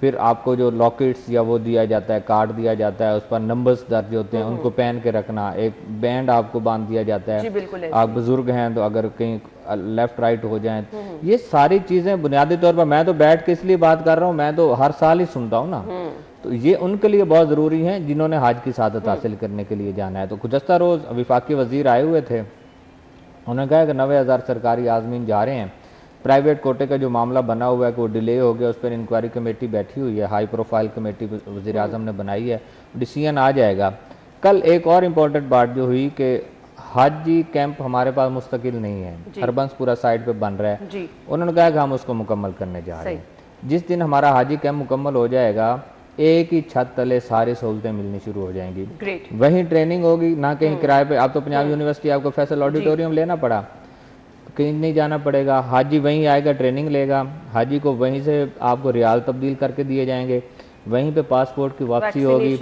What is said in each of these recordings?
پھر آپ کو جو لاکٹس یا وہ دیا جاتا ہے، کارڈ دیا جاتا ہے، اس پر نمبرز درج ہوتے ہیں، ان کو پہن کے رکھنا، ایک بینڈ آپ کو باندھ دیا جاتا ہے، آپ بزرگ ہیں تو اگر کہیں لیفٹ رائٹ ہو جائیں، یہ ساری چیزیں بنیادی طور پر میں تو بیٹھ کے اس لیے بات کر رہا ہوں، میں تو ہر سال ہی سنتا ہوں نا، تو یہ ان کے لیے بہت ضروری ہیں جنہوں نے حج کی سعادت حاصل کرنے کے لیے جانا ہے۔ تو گزشتہ روز وفاقی وزیر آئے ہوئے تھے، انہوں نے کہا کہ 90,000 سرکاری عازمین جا رہے ہیں، پرائیویٹ کوٹے کا جو معاملہ بنا ہوا ہے کہ وہ ڈیلے ہو گیا، اس پر انکوائری کمیٹی بیٹھی ہوئی ہے، ہائی پروفائل کمیٹی وزیر اعظم نے بنائی ہے، ڈیسیژن آ جائے گا۔ کل ایک اور امپورٹنٹ بات جو ہوئی کہ حاجی کیمپ ہمارے پاس مستقل نہیں ہے، ہربنس پورا سائٹ پہ بن رہا ہے، انہوں نے کہا کہ ہم اس کو مکمل کرنے جا رہے ہیں۔ جس دن ہمارا حاجی کیمپ مکمل ہو جائے گا، ایک ہی چھت تلے ساری سہولتیں ملنی شروع ہو جائیں گی، وہیں ٹریننگ ہوگی، نہ کہیں کرائے پہ۔ اب تو پنجاب یونیورسٹی آپ کو فیصل آڈیٹوریم لینا پڑا، کہیں نہیں جانا پڑے گا، حاجی وہیں آئے گا، ٹریننگ لے گا، حاجی کو وہیں سے آپ کو ریال تبدیل کر کے دیے جائیں گے، وہیں پہ پاسپورٹ کی واپسی ہوگی،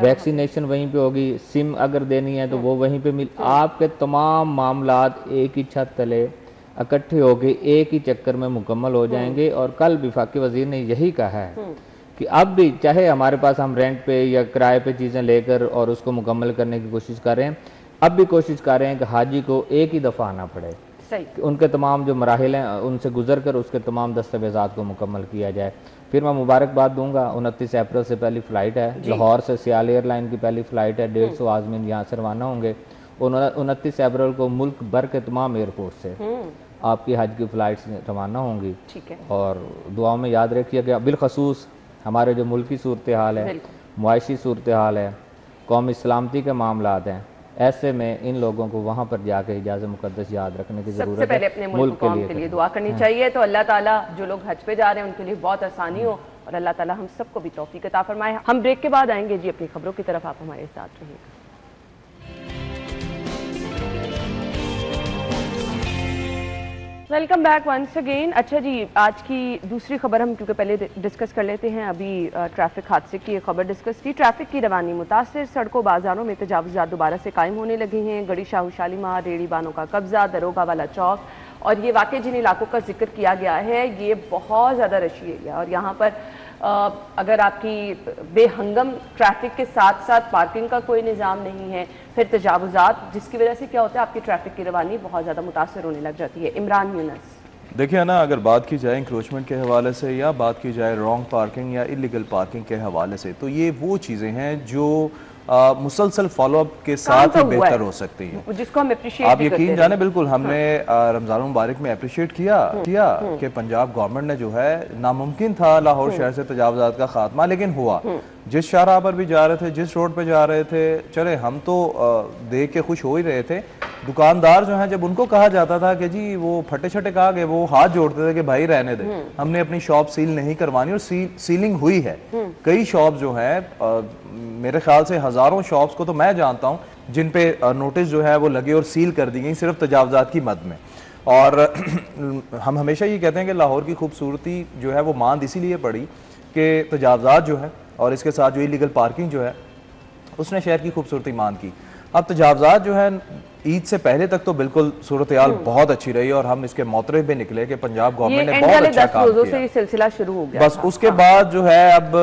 ویکسینیشن وہیں پہ ہوگی، سم اگر دینی ہے تو وہ وہیں پہ آپ کے تمام معاملات ایک ہی چھت تلے اکٹھے ہو کے ایک ہی چکر میں مکمل ہو جائیں گے۔ اور کل وفاقی وزیر نے یہی کہا ہے کہ اب بھی چاہے ہمارے پاس ہم رینٹ پہ یا کرائے پہ چیزیں لے کر اور اس کو مکمل کرنے کی کوشش کر رہے ہیں، اب بھی کوشش کر رہے ہیں کہ حاجی کو ایک ہی دفعہ آنا پڑے، کہ ان کے تمام جو مراحل ہیں ان سے گزر کر اس کے تمام دستاویزات کو مکمل کیا جائے۔ پھر میں مبارکباد دوں گا، 29 اپریل سے پہلی فلائٹ ہے، لاہور سے سیال ایئر لائن کی پہلی فلائٹ ہے، 150 عازمین یہاں سے روانہ ہوں گے، 29 اپریل کو ملک بھر کے تمام ایئرپورٹ سے آپ کی حج کی فلائٹس روانہ ہوں گی۔ اور دعاؤں میں یاد رکھیے کہ بالخصوص ہمارے جو ملکی صورتحال ہے، معاشی صورتحال ہے، قومی سلامتی کے معاملات ہیں، ایسے میں ان لوگوں کو وہاں پر جا کے حجاز مقدس یاد رکھنے کی ضرورت ہے۔ سب سے پہلے اپنے ملک قوم کے لیے دعا کرنی چاہیے، تو اللہ تعالیٰ جو لوگ حج پہ جا رہے ہیں ان کے لیے بہت آسانی ہو، اور اللہ تعالیٰ ہم سب کو بھی توفیق عطا فرمائے۔ ہم بریک کے بعد آئیں گے جی اپنی خبروں کی طرف، آپ ہمارے ساتھ رہیے گا۔ Welcome back once again. اچھا جی، آج کی دوسری خبر ہم کیونکہ پہلے ڈسکس کر لیتے ہیں، ابھی ٹریفک حادثے کی ایک خبر ڈسکس کی۔ ٹریفک کی روانی متاثر، سڑکوں بازاروں میں تجاوزات دوبارہ سے قائم ہونے لگے ہیں، گڑی شاہو شالیمار، ریڑھی بانوں کا قبضہ، دروگا والا چوک، اور یہ واقع جن علاقوں کا ذکر کیا گیا ہے یہ بہت زیادہ رشی ایریا، اور یہاں پر اگر آپ کی بے ہنگم ٹریفک کے ساتھ ساتھ پارکنگ کا کوئی نظام نہیں ہے، پھر تجاوزات، جس کی وجہ سے کیا ہوتا ہے آپ کی ٹریفک کی روانی بہت زیادہ متاثر ہونے لگ جاتی ہے۔ عمران یونس۔ دیکھیں نا، اگر بات کی جائے انکروچمنٹ کے حوالے سے یا بات کی جائے رانگ پارکنگ یا اللیگل پارکنگ کے حوالے سے، تو یہ وہ چیزیں ہیں جو مسلسل فالو اپ کے ساتھ ہی بہتر ہو سکتی ہیں، جس کو ہم اپریشیٹ آپ یقین جانے۔ بالکل ہم نے رمضان المبارک میں اپریشیٹ کیا کہ پنجاب گورنمنٹ نے جو ہے، ناممکن تھا لاہور شہر سے تجاوزات کا خاتمہ، لیکن ہوا۔ جس شاہراہ پر بھی جا رہے تھے، جس روڈ پہ جا رہے تھے، چلے ہم تو دیکھ کے خوش ہو ہی رہے تھے، دکاندار جو ہیں جب ان کو کہا جاتا تھا کہ جی وہ پھٹے چھٹے کہا گئے، وہ ہاتھ جوڑتے تھے کہ بھائی رہنے دے، ہم نے اپنی شاپ سیل نہیں کروانی، اور سیلنگ ہوئی ہے۔ کئی شاپ جو ہیں، میرے خیال سے ہزاروں شاپس کو تو میں جانتا ہوں جن پہ نوٹس جو ہے وہ لگے اور سیل کر دی گئی صرف تجاوزات کی مد میں۔ اور ہم ہمیشہ یہ کہتے ہیں کہ لاہور کی خوبصورتی جو ہے وہ ماند اسی لیے پڑی کہ تجاوزات جو ہے اور اس کے ساتھ جو اللیگل پارکنگ جو ہے اس نے شہر کی خوبصورتی ماند کی۔ اب تجاوزات جو ہے عید سے پہلے تک تو بالکل صورتحال بہت اچھی رہی، اور ہم اس کے معترف بھی نکلے کہ پنجاب گورنمنٹ نے بہت اچھا کام کیا۔ یہ سلسلہ شروع ہو گیا، بس اس کے بعد جو ہے اب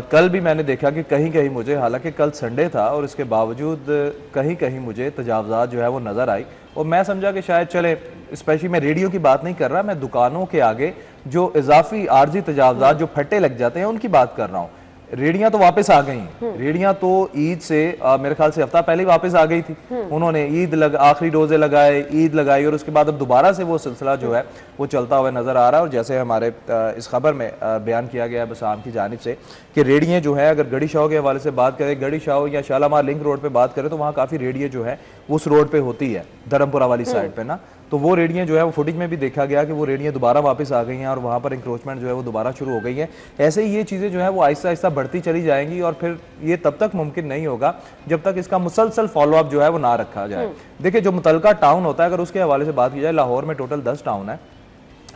کل بھی میں نے دیکھا کہ کہیں کہیں مجھے، حالانکہ کل سنڈے تھا اور اس کے باوجود کہیں کہیں مجھے تجاوزات جو ہے وہ نظر آئی، اور میں سمجھا کہ شاید چلے، اسپیشلی میں ریڈیو کی بات نہیں کر رہا، میں دکانوں کے آگے جو اضافی عارضی تجاوزات جو پھٹے لگ جاتے ہیں ان کی بات کر رہا ہوں۔ ریڑیاں تو واپس آ گئی ہیں، ریڑیاں تو عید سے میرے خیال سے ہفتہ پہلے واپس آ گئی تھی، انہوں نے عید آخری روزے لگائے، عید لگائی، اور اس کے بعد اب دوبارہ سے وہ سلسلہ جو ہے وہ چلتا ہوا نظر آ رہا ہے۔ اور جیسے ہمارے اس خبر میں بیان کیا گیا ہے بسام کی جانب سے کہ ریڑیاں جو ہے، اگر گڑی شاہو کے حوالے سے بات کریں، گڑی شاہو یا شالامار لنک روڈ پہ بات کریں تو وہاں کافی ریڑیاں جو ہے اس روڈ پہ ہوتی ہے، دھرمپورہ والی سائڈ پہ نا، تو وہ ریڑیاں جو ہے وہ فوٹیج میں بھی دیکھا گیا کہ وہ ریڑیاں دوبارہ واپس آ گئی ہیں اور وہاں پر انکروچمنٹ جو ہے وہ دوبارہ شروع ہو گئی ہے۔ ایسے ہی یہ چیزیں جو ہیں وہ آہستہ آہستہ بڑھتی چلی جائیں گی، اور پھر یہ تب تک ممکن نہیں ہوگا جب تک اس کا مسلسل فالو اپ جو ہے وہ نہ رکھا جائے۔ دیکھیں جو متعلقہ ٹاؤن ہوتا ہے، اگر اس کے حوالے سے بات کی جائے، لاہور میں ٹوٹل 10 ٹاؤن ہے،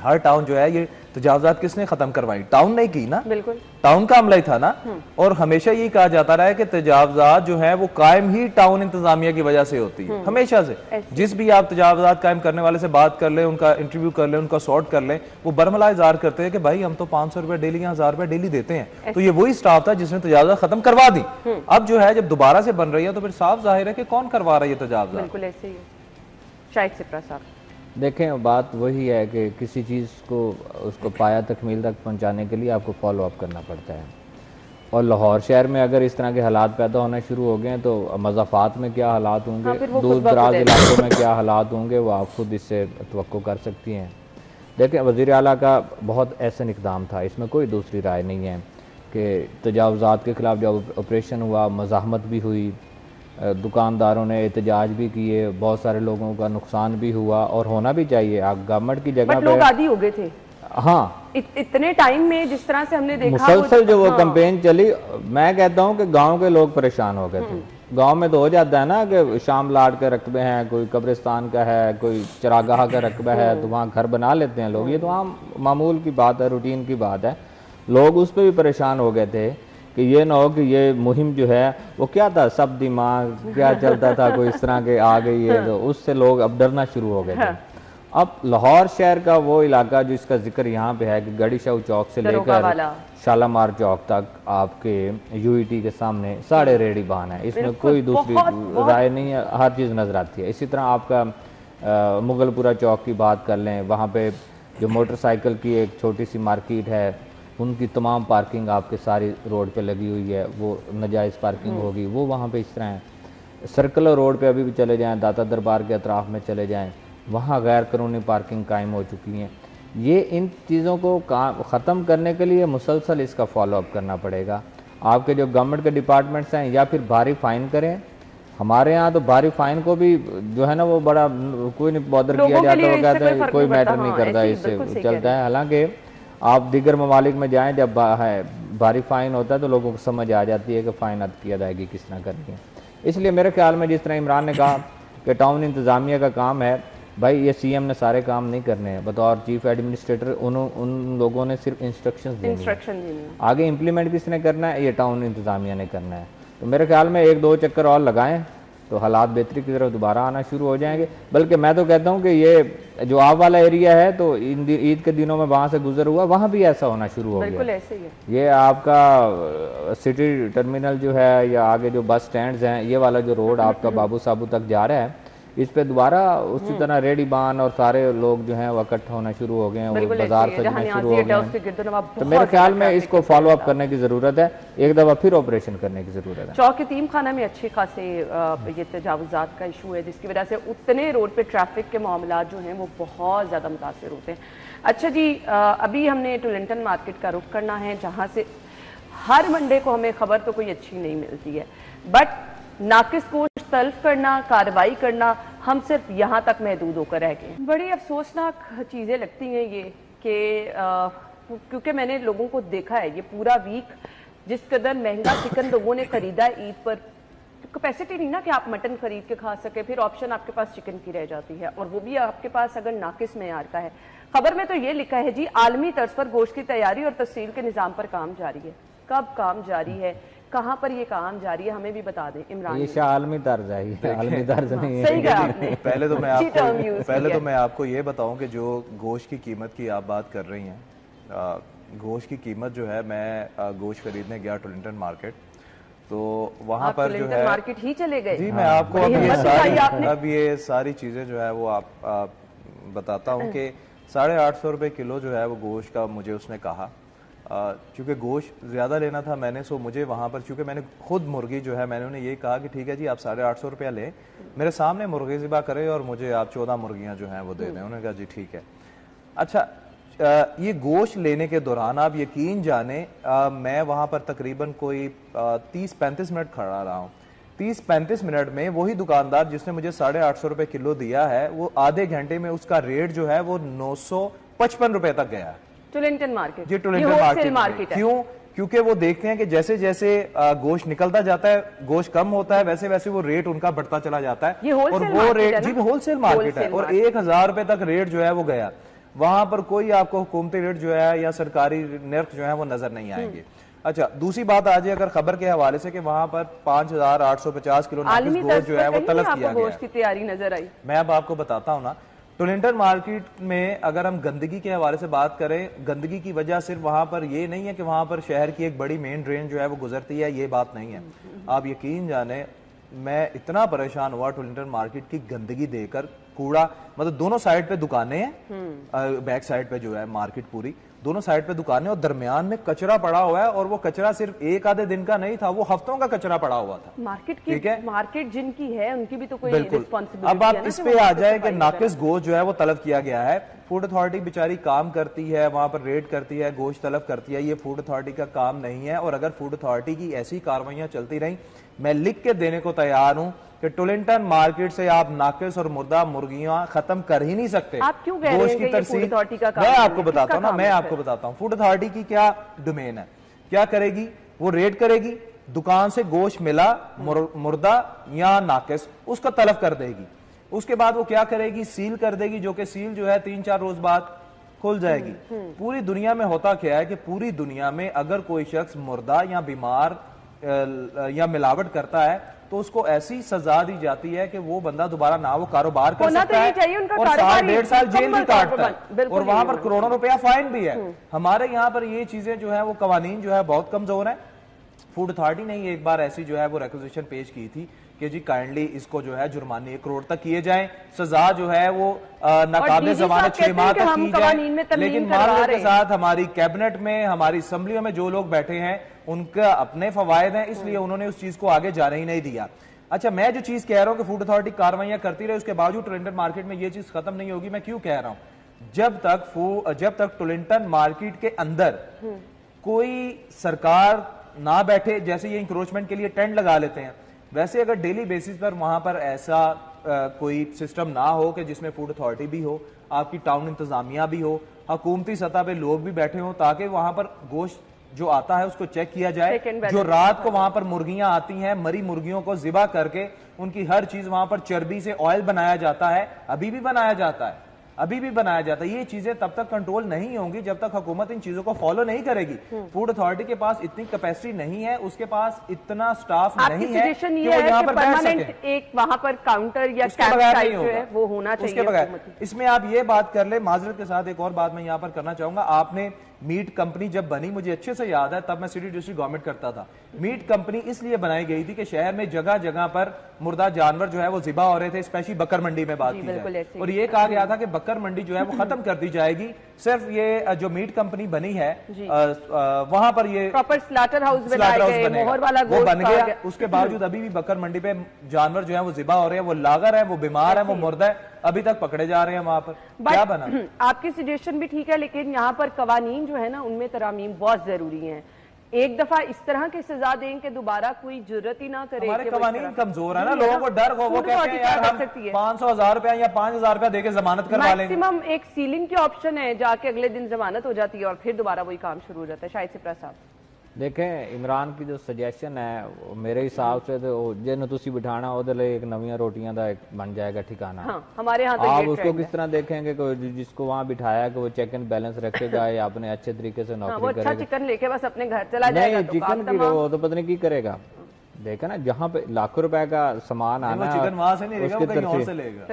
ہر ٹاؤن جو ہے یہ تجاوزات کس نے ختم کروائی؟ ٹاؤن نے کی نا, بالکل ٹاؤن کا عملہ ہی تھا نا. اور ہمیشہ یہ کہا جاتا رہا ہے کہ تجاوزات جو ہیں وہ قائم ہی ٹاؤن انتظامیہ کی وجہ سے ہوتی ہے, ہمیشہ سے. جس بھی آپ تجاوزات قائم کرنے والے سے بات کر لیں, ان کا انٹرویو کر لیں, ان کا سارٹ کر لیں, وہ برملا اظہار کرتے ہیں کہ بھائی ہم تو 500 روپے ڈیلی یا 1000 روپے ڈیلی دیتے ہیں. تو یہ وہی سٹاف تھا جس نے تجاوزات ختم کروا دی. اب جو ہے جب دوبارہ سے بن رہی ہے تو پھر صاف ظاہر ہے کہ کون کروا رہا ہے یہ تجاوزات. بالکل ایسے ہی ہے. شاہد سپرا صاحب دیکھیں, بات وہی ہے کہ کسی چیز کو اس کو پایا تکمیل تک پہنچانے کے لیے آپ کو فالو اپ کرنا پڑتا ہے. اور لاہور شہر میں اگر اس طرح کے حالات پیدا ہونا شروع ہو گئے ہیں تو مضافات میں کیا حالات ہوں گے, دور دراز علاقوں میں کیا حالات ہوں گے, وہ آپ خود اس سے توقع کر سکتی ہیں. دیکھیں, وزیر اعلیٰ کا بہت احسن اقدام تھا, اس میں کوئی دوسری رائے نہیں ہے کہ تجاوزات کے خلاف جب آپریشن ہوا, مزاحمت بھی ہوئی, دکانداروں نے احتجاج بھی کیے, بہت سارے لوگوں کا نقصان بھی ہوا, اور ہونا بھی چاہیے. آپ گورنمنٹ کی جگہ پہ لوگ عادی ہو گئے تھے. ہاں, اتنے ٹائم میں جس طرح سے ہم نے دیکھا مسلسل جو وہ کمپین چلی, میں کہتا ہوں کہ گاؤں کے لوگ پریشان ہو گئے تھے. گاؤں میں تو ہو جاتا ہے نا کہ شام لاٹ کے رقبے ہیں, کوئی قبرستان کا ہے, کوئی چراگاہ کا رقبہ ہے, تو وہاں گھر بنا لیتے ہیں لوگ. یہ تو عام معمول کی بات ہے, روٹین کی بات ہے. لوگ اس پہ بھی پریشان ہو گئے تھے کہ یہ نہ ہو کہ یہ مہم جو ہے وہ کیا تھا, سب دماغ کیا چلتا تھا, کوئی اس طرح کے آ گئی ہے, تو اس سے لوگ اب ڈرنا شروع ہو گئے تھے. اب لاہور شہر کا وہ علاقہ جو اس کا ذکر یہاں پہ ہے کہ گڑی شاہ چوک سے لے کر شالامار چوک تک آپ کے یو ای ٹی کے سامنے ساڑھے ریڑھی بان ہے, اس میں کوئی دوسری رائے نہیں ہے, ہر چیز نظر آتی ہے. اسی طرح آپ کا مغل پورہ چوک کی بات کر لیں, وہاں پہ جو موٹر سائیکل کی ایک چھوٹی سی مارکیٹ ہے, ان کی تمام پارکنگ آپ کے ساری روڈ پہ لگی ہوئی ہے, وہ ناجائز پارکنگ ہوگی, وہ وہاں پہ اس طرح ہے. سرکلر روڈ پہ ابھی بھی چلے جائیں, داتا دربار کے اطراف میں چلے جائیں, وہاں غیر قانونی پارکنگ قائم ہو چکی ہیں. یہ ان چیزوں کو ختم کرنے کے لیے مسلسل اس کا فالو اپ کرنا پڑے گا. آپ کے جو گورنمنٹ کے ڈپارٹمنٹس ہیں, یا پھر بھاری فائن کریں. ہمارے ہاں تو بھاری فائن کو بھی جو ہے نا وہ بڑا کوئی نہیں بادر کیا جاتا, وہ کہتا ہے کوئی میٹر نہیں کرتا, اس سے چلتا ہے. حالانکہ آپ دیگر ممالک میں جائیں, جب بھاری فائن ہوتا ہے تو لوگوں کو سمجھ آ جاتی ہے کہ فائن ادا کی ادائیگی کس طرح کرنی ہے. اس لیے میرے خیال میں جس طرح عمران نے کہا کہ ٹاؤن انتظامیہ کا کام ہے, بھائی یہ سی ایم نے سارے کام نہیں کرنے ہیں, بطور چیف ایڈمنسٹریٹر ان لوگوں نے صرف انسٹرکشنز دینی ہیں, آگے امپلیمنٹ کس نے کرنا ہے, یہ ٹاؤن انتظامیہ نے کرنا ہے. تو میرے خیال میں 1-2 چکر اور لگائیں تو حالات بہتری کی طرف دوبارہ آنا شروع ہو جائیں گے. بلکہ میں تو کہتا ہوں کہ یہ جو آپ والا ایریا ہے, تو عید کے دنوں میں وہاں سے گزر ہوا, وہاں بھی ایسا ہونا شروع ہو گیا. یہ آپ کا سٹی ٹرمینل جو ہے, یا آگے جو بس سٹینڈز ہیں, یہ والا جو روڈ آپ کا بابو صابو تک جا رہا ہے, اس پہ دوبارہ اسی طرح ریڈی بان اور سارے لوگ جو ہیں وہ اکٹھا ہونا شروع ہو گئے ہیں, وہ بازار سجنا شروع ہو گئے ہیں. تو میرے خیال میں اس کو فالو اپ کرنے کی ضرورت ہے, ایک دفعہ پھر آپریشن کرنے کی ضرورت ہے. چوک یتیم خانہ میں اچھے خاصے یہ تجاوزات کا ایشو ہے, جس کی وجہ سے اتنے روڈ پہ ٹریفک کے معاملات جو ہیں وہ بہت زیادہ متاثر ہوتے ہیں. اچھا جی, ابھی ہم نے ٹولنٹن مارکیٹ کا رخ کرنا ہے, جہاں سے ہر منڈے کو ہمیں خبر تو کوئی اچھی نہیں ملتی ہے, بٹ ناقص گوشت تلف کرنا, کارروائی کرنا, ہم صرف یہاں تک محدود ہو کر رہ گئے. بڑی افسوسناک چیزیں لگتی ہیں یہ کہ کیونکہ میں نے لوگوں کو دیکھا ہے, یہ پورا ویک جس قدر مہنگا چکن لوگوں نے خریدا ہے عید پر, کیپیسٹی نہیں نا کہ آپ مٹن خرید کے کھا سکے, پھر آپشن آپ کے پاس چکن کی رہ جاتی ہے, اور وہ بھی آپ کے پاس اگر ناقص معیار کا ہے. خبر میں تو یہ لکھا ہے جی, عالمی طرز پر گوشت کی تیاری اور تفصیل کے نظام پر کام جاری ہے. کب کام جاری ہے, کہاں پر یہ کام جاری ہے, ہمیں بھی بتا دیں عمران. یہ عالمی طرز ہے, یہ عالمی طرز نہیں ہے. صحیح کہا آپ نے. پہلے تو میں آپ کو یہ بتاؤں کہ جو گوشت کی قیمت کی آپ بات کر رہی ہیں, گوشت کی قیمت جو ہے, میں گوشت خریدنے گیا ٹولنٹن مارکیٹ, تو وہاں پر جو ہے مارکیٹ ہی چلے گئے. جی, میں آپ کو اب یہ ساری چیزیں جو ہے وہ آپ بتاتا ہوں کہ 850 روپے کلو جو ہے وہ گوشت کا مجھے اس نے کہا. چونکہ گوشت زیادہ لینا تھا میں نے, سو مجھے وہاں پر چونکہ میں نے خود مرغی جو ہے, میں نے انہیں یہ کہا کہ ٹھیک ہے جی آپ 850 روپیہ لیں, میرے سامنے مرغی ذبح کرے اور مجھے آپ 14 مرغیاں جو ہیں وہ دے دیں. انہوں نے کہا جی ٹھیک ہے. اچھا, یہ گوشت لینے کے دوران آپ یقین جانیں, میں وہاں پر تقریباً کوئی 30-35 منٹ کھڑا رہا ہوں. 30-35 منٹ میں وہی دکاندار جس نے مجھے 850 روپے کلو دیا ہے, وہ آدھے گھنٹے میں اس کا ریٹ جو ہے وہ 955 روپے تک گیا. ٹولنٹن مارکیٹ, جی ٹولنٹن مارکیٹ. کیوں؟ کیونکہ وہ دیکھتے ہیں کہ جیسے جیسے گوشت نکلتا جاتا ہے, گوشت کم ہوتا ہے, ویسے ویسے وہ ریٹ ان کا بڑھتا چلا جاتا ہے. اور وہ ریٹ, جی ہول سیل مارکیٹ ہے, اور 1000 روپے تک ریٹ جو ہے وہ گیا. وہاں پر کوئی آپ کو حکومتی ریٹ جو ہے یا سرکاری نرخ جو ہے وہ نظر نہیں آئیں گے. اچھا دوسری بات آ جائے اگر خبر کے حوالے سے کہ وہاں پر 5850 کلو ناقص گوشت جو ہے وہ طلب کیا گیا گوشت کی تیاری نظر آئی. میں اب آپ کو بتاتا ہوں نا, ٹولنٹن مارکیٹ میں اگر ہم گندگی کے حوالے سے بات کریں, گندگی کی وجہ صرف وہاں پر یہ نہیں ہے کہ وہاں پر شہر کی ایک بڑی مین ڈرین جو ہے وہ گزرتی ہے, یہ بات نہیں ہے. آپ یقین جانیں میں اتنا پریشان ہوا ٹولنٹن مارکیٹ کی گندگی دے کر. کوڑا مطلب دونوں سائڈ پہ دکانیں ہیں, بیک سائڈ پہ جو ہے مارکیٹ پوری دونوں سائڈ پہ دکانیں, اور درمیان میں کچرا پڑا ہوا ہے, اور وہ کچرا صرف ایک آدھے دن کا نہیں تھا, وہ ہفتوں کا کچرا پڑا ہوا تھا. مارکیٹ جن کی ہے ان کی بھی تو کوئی بالکل. اب آپ اس پہ آ جائے کہ ناقص گوشت جو ہے وہ طلب کیا گیا ہے. فوڈ اتھارٹی بیچاری کام کرتی ہے, وہاں پر ریڈ کرتی ہے, گوشت طلب کرتی ہے, یہ فوڈ اتھارٹی کا کام نہیں ہے. اور اگر فوڈ اتھارٹی کی ایسی کاروائیاں چلتی رہیں, میں لکھ کے دینے کو تیار ہوں کہ ٹولنٹن مارکیٹ سے آپ ناقص اور مردہ مرغیاں ختم کر ہی نہیں سکتے. آپ کیوں کہہ رہے ہیں کہ یہ فوڈ اتھارٹی کا کام ہے؟ میں آپ کو بتاتا ہوں نا, میں آپ کو بتاتا ہوں فوڈ اتھارٹی کی کیا ڈومین ہے. کیا کرے گی وہ, ریڈ کرے گی, دکان سے گوشت ملا مردہ یا ناقص اس کا طلب کر دے گی. اس کے بعد وہ کیا کرے گی, سیل کر دے گی, جو کہ سیل جو ہے 3-4 روز بعد کھل جائے گی. پوری دنیا میں ہوتا کیا ہے کہ پوری دنیا میں اگر کوئی شخص مردہ یا بیمار یا ملاوٹ کرتا ہے تو اس کو ایسی سزا دی جاتی ہے کہ وہ بندہ دوبارہ نہ وہ کاروبار کر سکتا ہے, اور 1.5 سال جیل بھی کاٹتا ہے, اور وہاں پر کروڑوں روپیہ فائن بھی ہے. ہمارے یہاں پر یہ چیزیں جو ہے وہ قوانین جو ہے بہت کمزور ہیں. فوڈ اتھارٹی نے ایک بار ایسی جو ہے وہ ریکوزیشن پیش کی تھی کہ جی کائنڈلی اس کو جو ہے جرمانے 1 کروڑ تک کیے جائیں, سزا جو ہے وہ ناقابل ضمانت 6 ماہ تک کی جائے. لیکن معذرت کے ساتھ ہماری کیبنٹ میں, ہماری اسمبلیوں میں جو لوگ بیٹھے ہیں ان کا اپنے فوائد ہیں, اس لیے انہوں نے اس چیز کو آگے جانے ہی نہیں دیا. اچھا میں جو چیز کہہ رہا ہوں کہ فوڈ اتھارٹی کاروائیاں کرتی رہے, اس کے باوجود ٹولنٹن مارکیٹ میں یہ چیز ختم نہیں ہوگی. میں کیوں کہہ رہا ہوں, جب تک ٹولنٹن مارکیٹ کے اندر کوئی سرکار نہ بیٹھے, جیسے یہ انکروچمنٹ کے لیے ٹینٹ لگا لیتے ہیں, ویسے اگر ڈیلی بیسس پر وہاں پر ایسا کوئی سسٹم نہ ہو کہ جس میں فوڈ اتھارٹی بھی ہو, آپ کی ٹاؤن انتظامیہ بھی ہو, حکومتی سطح پہ لوگ بھی بیٹھے ہوں, تاکہ وہاں پر گوشت جو آتا ہے اس کو چیک کیا جائے. جو رات کو وہاں پر مرغیاں آتی ہیں, مری مرغیوں کو ذبح کر کے ان کی ہر چیز وہاں پر چربی سے آئل بنایا جاتا ہے, ابھی بھی بنایا جاتا ہے. یہ چیزیں تب تک کنٹرول نہیں ہوں گی جب تک حکومت ان چیزوں کو فالو نہیں کرے گی. فوڈ اتھارٹی کے پاس اتنی کیپیسٹی نہیں ہے, اس کے پاس اتنا سٹاف نہیں ہے کہ وہ یہاں پر بیٹھ سکے. ایک وہاں پر کاؤنٹر یا کیمپ ٹائپ جو ہے وہ ہونا چاہیے. اس میں آپ یہ بات کر لیں, معذرت کے ساتھ ایک اور بات میں یہاں پر کرنا چاہوں گا. آپ نے میٹ کمپنی جب بنی, مجھے اچھے سے یاد ہے, تب میں سٹی ڈسٹرکٹ گورنمنٹ کرتا تھا. میٹ کمپنی اس لیے بنائی گئی تھی کہ شہر میں جگہ جگہ پر مردہ جانور جو ہے وہ ذبح ہو رہے تھے, اسپیشلی بکر منڈی میں بات کی جائے, اور یہ کہا گیا تھا کہ بکر منڈی جو ہے وہ ختم کر دی جائے گی. صرف یہ جو میٹ کمپنی بنی ہے وہاں پر یہ پراپر سلاٹر ہاؤس وہ بن گیا. اس کے باوجود ابھی بھی بکر منڈی پہ جانور جو ہے وہ ذبح ہو رہے ہیں, وہ لاغر ہے, وہ بیمار ہے, وہ مردہ ہے, ابھی تک پکڑے جا رہے ہیں وہاں پر. کیا بنا؟ آپ کی سجیشن بھی ٹھیک ہے, لیکن یہاں پر قوانین جو ہے نا ان میں ترامیم بہت ضروری ہیں. ایک دفعہ اس طرح کی سزا دیں کہ دوبارہ کوئی جرت ہی نہ کرے. ہمارے قوانین کمزور ہیں نا, لوگوں کو ڈر ہو, وہ کہتے ہیں یار ہم 500,000 روپیہ یا 5,000 روپیہ دے کے ضمانت کروا لیں گے. میکسیمم ایک سیلنگ کی آپشن ہے, جا کے اگلے دن ضمانت ہو جاتی ہے اور پھر دوبارہ وہی کام شروع ہو جاتا ہے. شاہد سپرا صاحب دیکھیں, عمران کی جو سجیشن ہے میرے حساب سے تو جن تسی بٹھانا وہ ایک نویاں روٹیاں دا ایک بن جائے گا ٹھکانا. ہمارے ہاں آپ اس کو کس طرح دیکھیں گے کہ جس کو وہاں بٹھایا کہ وہ چیک اینڈ بیلنس رکھے گا یا اپنے اچھے طریقے سے نوکری کرے گا. اچھا چکن لے کے بس اپنے گھر چلا جائے گا, چکن کی وہ تو پتہ نہیں کی کرے گا. دیکھا نا, جہاں پہ لاکھوں روپے کا سامان آنا ہے,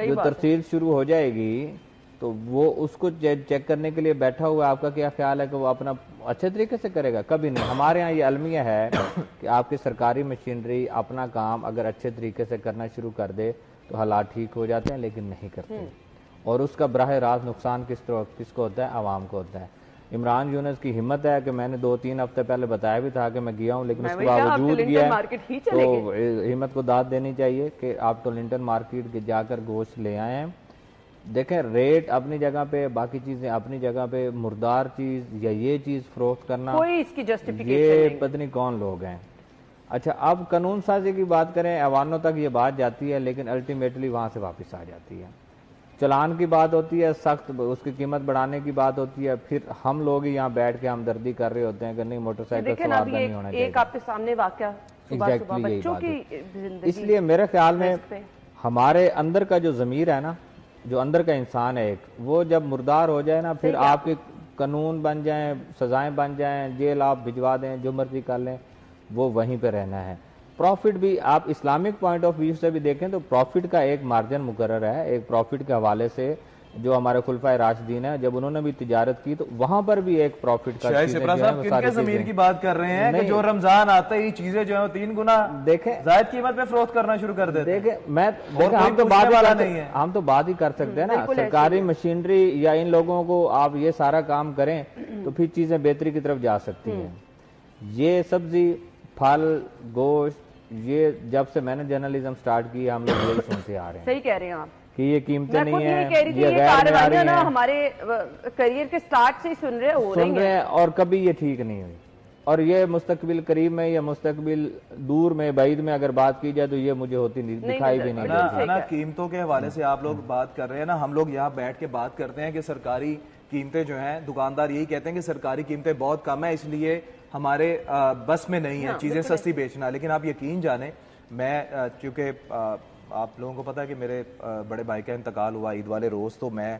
جو ترسیل شروع ہو جائے گی تو وہ اس کو چیک کرنے کے لیے بیٹھا ہوا. آپ کا کیا خیال ہے کہ وہ اپنا اچھے طریقے سے کرے گا؟ کبھی نہیں. ہمارے ہاں یہ المیہ ہے کہ آپ کی سرکاری مشینری اپنا کام اگر اچھے طریقے سے کرنا شروع کر دے تو حالات ٹھیک ہو جاتے ہیں, لیکن نہیں کرتے, اور اس کا براہ راست نقصان کس کو ہوتا ہے؟ عوام کو ہوتا ہے. عمران یونس کی ہمت ہے کہ میں نے 2-3 ہفتے پہلے بتایا بھی تھا کہ میں گیا ہوں, لیکن اس کے باوجود گیا تو ہمت کو داد دینی چاہیے کہ آپ ٹولنٹن مارکیٹ کے جا کر گوشت لے آئے ہیں. دیکھیں ریٹ اپنی جگہ پہ, باقی چیزیں اپنی جگہ پہ, مردار چیز یا یہ چیز فروخت کرنا کوئی اس کی جسٹیفیکیشن یہ پتہ نہیں کون لوگ ہیں. اچھا اب قانون سازی کی بات کریں, ایوانوں تک یہ بات جاتی ہے, لیکن الٹیمیٹلی وہاں سے واپس آ جاتی ہے. چلان کی بات ہوتی ہے, سخت اس کی قیمت بڑھانے کی بات ہوتی ہے, پھر ہم لوگ ہی یہاں بیٹھ کے ہمدردی کر رہے ہوتے ہیں کہ نہیں موٹر سائیکل سوار نہیں ہونا چاہیے. ایک آپ کے سامنے واقعہ صبح بچوں کی زندگی, اس لیے میرے خیال میں ہمارے اندر کا جو ضمیر ہے نا جو اندر کا انسان ہے ایک، وہ جب مردار ہو جائے نا، پھر آپ کے قانون بن جائیں، سزائیں بن جائیں، جیل آپ بھجوا دیں، جو مرضی کر لیں، وہ وہیں پہ رہنا ہے۔ پروفٹ بھی آپ اسلامک پوائنٹ آف ویو سے بھی دیکھیں تو پروفٹ کا ایک مارجن مقرر ہے، ایک پروفٹ کے حوالے سے جو ہمارے خلفائے راشدین ہیں جب انہوں نے بھی تجارت کی تو وہاں پر بھی ایک پروفٹ کا شاہد سپرا صاحب کن کے ضمیر کی بات کر رہے ہیں کہ جو رمضان آتے ہی چیزیں جو ہیں 3 گنا دیکھیں زائد قیمت پہ فروخت کرنا شروع کر دیتے ہیں۔ دیکھیں ہم تو بات ہی کر سکتے ہیں نا، سرکاری مشینری یا ان لوگوں کو آپ یہ سارا کام کریں تو پھر چیزیں بہتری کی طرف جا سکتی ہیں۔ یہ سبزی، پھل، گوشت، یہ جب سے میں نے جرنلزم سٹارٹ کی ہم لوگ یہی سنتے آ رہے ہیں۔ صحیح کہہ رہے ہیں آپ کہ یہ قیمتیں نہیں ہیں، یہ غیر معیاری ہیں، ہمارے کریئر کے سٹارٹ سے ہی سن رہے ہیں اور کبھی یہ ٹھیک نہیں ہوئی، اور یہ مستقبل قریب میں یا مستقبل دور میں بعید میں اگر بات کی جائے تو یہ مجھے ہوتی دکھائی بھی نہیں دیتی۔ نا قیمتوں کے حوالے سے آپ لوگ بات کر رہے ہیں نا، ہم لوگ یہاں بیٹھ کے بات کرتے ہیں کہ سرکاری قیمتیں جو ہیں، دکاندار یہی کہتے ہیں کہ سرکاری قیمتیں بہت کم ہیں اس لیے ہمارے بس میں نہیں ہے چیزیں سستی بیچنا، لیکن آپ یقین جانیں میں چونکہ آپ لوگوں کو پتا ہے کہ میرے بڑے بھائی کا انتقال ہوا عید والے روز، تو میں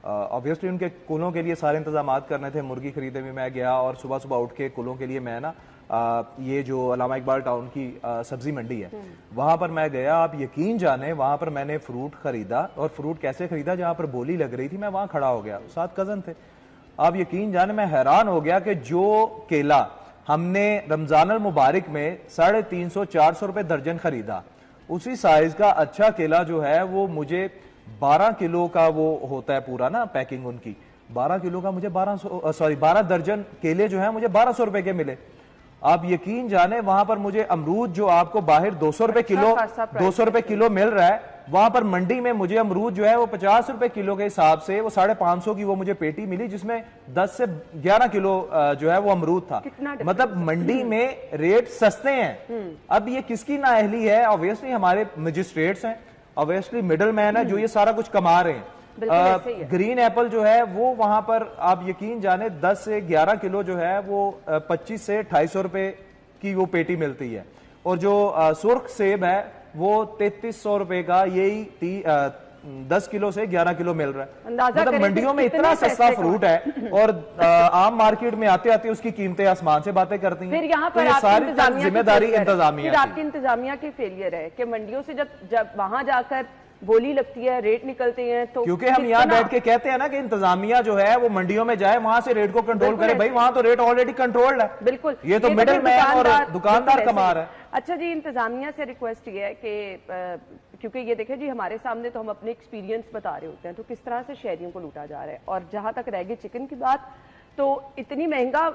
آبویسلی ان کے کلوں کے لیے سارے انتظامات کرنے تھے، مرغی خریدے بھی میں گیا، اور صبح صبح اٹھ کے کلوں کے لیے میں نا یہ جو علامہ اقبال ٹاؤن کی سبزی منڈی ہے وہاں پر میں گیا۔ آپ یقین جانیں وہاں پر میں نے فروٹ خریدا، اور فروٹ کیسے خریدا، جہاں پر بولی لگ رہی تھی میں وہاں کھڑا ہو گیا، ساتھ کزن تھے۔ آپ یقین جانیں میں حیران ہو گیا کہ جو کیلا ہم نے رمضان المبارک میں 350-400 روپے درجن خریدا، اسی سائز کا اچھا کیلا جو ہے وہ مجھے 12 کلو کا وہ ہوتا ہے پورا نا پیکنگ ان کی، 12 کلو کا مجھے 12 درجن کیلے جو ہیں مجھے 1200 روپے کے ملے۔ آپ یقین جانیں وہاں پر مجھے امرود جو آپ کو باہر 200 روپے کلو مل رہا ہے، وہاں پر منڈی میں مجھے امرود جو ہے وہ 50 روپے کلو کے حساب سے وہ 550 کی وہ مجھے پیٹی ملی، جس میں 10 سے 11 کلو جو ہے وہ امرود تھا۔ مطلب منڈی میں ریٹ سستے ہیں۔ اب یہ کس کی نااہلی ہے؟ آبویسلی ہمارے مجسٹریٹس ہیں، آبویسلی مڈل مین ہے جو یہ سارا کچھ کما رہے ہیں۔ گرین ایپل جو ہے وہ وہاں پر آپ یقین جانے 10 سے 11 کلو جو ہے وہ 25 سے 250 روپے کی وہ پیٹی ملتی ہے، اور جو سرخ سیب ہے وہ 3300 روپے کا یہی 10 کلو سے 11 کلو مل رہا ہے۔ مطلب منڈیوں میں اتنا سستا فروٹ ہے، اور عام مارکیٹ میں آتے آتے اس کی قیمتیں آسمان سے باتیں کرتی ہیں۔ پھر یہاں پر ساری ذمہ داری انتظامیہ کی، آپ کی انتظامیہ کی فیلئر ہے کہ منڈیوں سے جب وہاں جا کر بولی لگتی ہے، ریٹ نکلتے ہیں، تو کیونکہ ہم یہاں بیٹھ کے کہتے ہیں نا کہ انتظامیہ جو ہے وہ منڈیوں میں جائے، وہاں سے ریٹ کو کنٹرول کرے۔ بھائی وہاں تو ریٹ آلریڈی کنٹرولڈ ہے، بالکل، یہ تو مڈل مین اور دکاندار کما رہا ہے۔ اچھا جی، انتظامیہ سے ریکویسٹ یہ ہے کہ کیونکہ یہ دیکھیں جی ہمارے سامنے تو ہم اپنے ایکسپیرینس بتا رہے ہوتے ہیں، تو کس طرح سے شہریوں کو لوٹا جا رہا ہے، اور جہاں تک رہ گئی چکن کی بات، تو اتنی مہنگا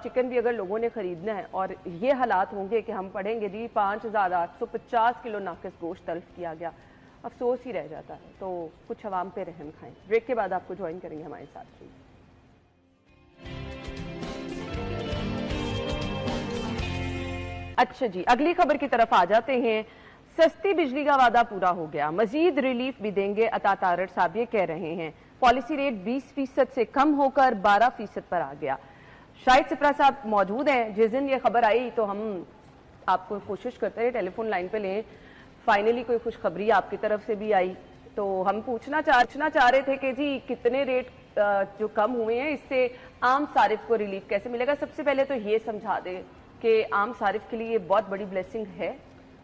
چکن بھی اگر لوگوں نے خریدنا ہے اور یہ حالات ہوں گے کہ ہم پڑھیں گے جی 5850 کلو ناقص گوشت تلف کیا گیا، افسوس ہی رہ جاتا ہے۔ تو کچھ عوام پہ رحم کھائیں۔ بریک کے بعد آپ کو جوائن کریں گے ہمارے ساتھ۔ اچھا جی، اگلی خبر کی طرف آ جاتے ہیں۔ سستی بجلی کا وعدہ پورا ہو گیا، مزید ریلیف بھی دیں گے، عطا تارڑ صاحب یہ کہہ رہے ہیں۔ پالیسی ریٹ 20% سے کم ہو کر 12% پر آ گیا۔ شاہد سپرا صاحب موجود ہیں، جس دن یہ خبر آئی تو ہم آپ کو کوشش کرتے ہیں ٹیلی فون لائن پہ لیں، فائنلی کوئی خوشخبری آپ کی طرف سے بھی آئی، تو ہم پوچھنا چاہ رہے تھے کہ جی کتنے ریٹ جو کم ہوئے ہیں، اس سے عام صارف کو ریلیف کیسے ملے گا؟ سب سے پہلے تو یہ سمجھا دیں کہ عام صارف کے لیے یہ بہت بڑی بلیسنگ ہے۔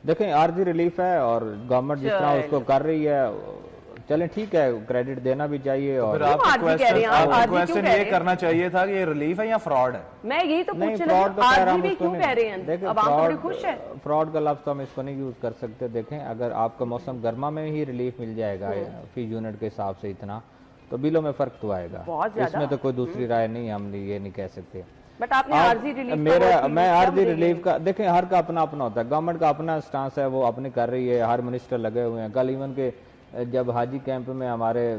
دیکھیں عارضی ریلیف ہے، اور گورنمنٹ جس طرح اس کو کر رہی ہے، چلیں ٹھیک ہے، کریڈٹ دینا بھی چاہیے۔ اور آپ کو کویسچن یہ کرنا چاہیے تھا کہ یہ ریلیف ہے یا فراڈ ہے؟ میں یہی تو پوچھ رہا ہوں، عارضی بھی کیوں کہہ رہے ہیں؟ عوام بڑی خوش ہے۔ فراڈ کا لفظ تو ہم اس کو نہیں یوز کر سکتے۔ دیکھیں اگر آپ کو موسم گرما میں ہی ریلیف مل جائے گا فی یونٹ کے حساب سے اتنا، تو بلوں میں فرق تو آئے گا، اس میں تو کوئی دوسری رائے نہیں، ہم یہ نہیں کہہ سکتے۔ بٹ آپ نے عارضی ریلیف میں عارضی ریلیف کا دیکھیں، ہر کا اپنا اپنا ہوتا ہے، گورنمنٹ کا اپنا سٹانس ہے، وہ اپنے کر رہی ہے، ہر منسٹر لگے ہوئے ہیں۔ کل ایون کہ جب حاجی کیمپ میں ہمارے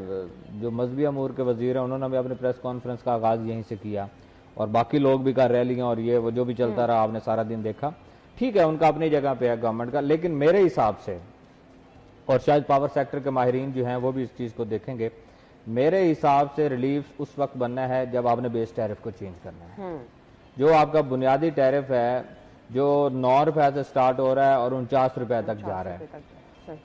جو مذہبی امور کے وزیر ہیں انہوں نے بھی اپنے پریس کانفرنس کا آغاز یہیں سے کیا، اور باقی لوگ بھی کر ریلیاں اور یہ وہ جو بھی چلتا رہا آپ نے سارا دن دیکھا۔ ٹھیک ہے، ان کا اپنی جگہ پہ ہے گورنمنٹ کا، لیکن میرے حساب سے، اور شاید پاور سیکٹر کے ماہرین جو ہیں وہ بھی اس چیز کو دیکھیں گے، میرے حساب سے ریلیف اس وقت بننا ہے جب آپ نے بیس ٹیرف کو چینج کرنا ہے۔ جو آپ کا بنیادی ٹیرف ہے جو 9 روپے سے سٹارٹ ہو رہا ہے اور 49 روپے تک جا رہا ہے،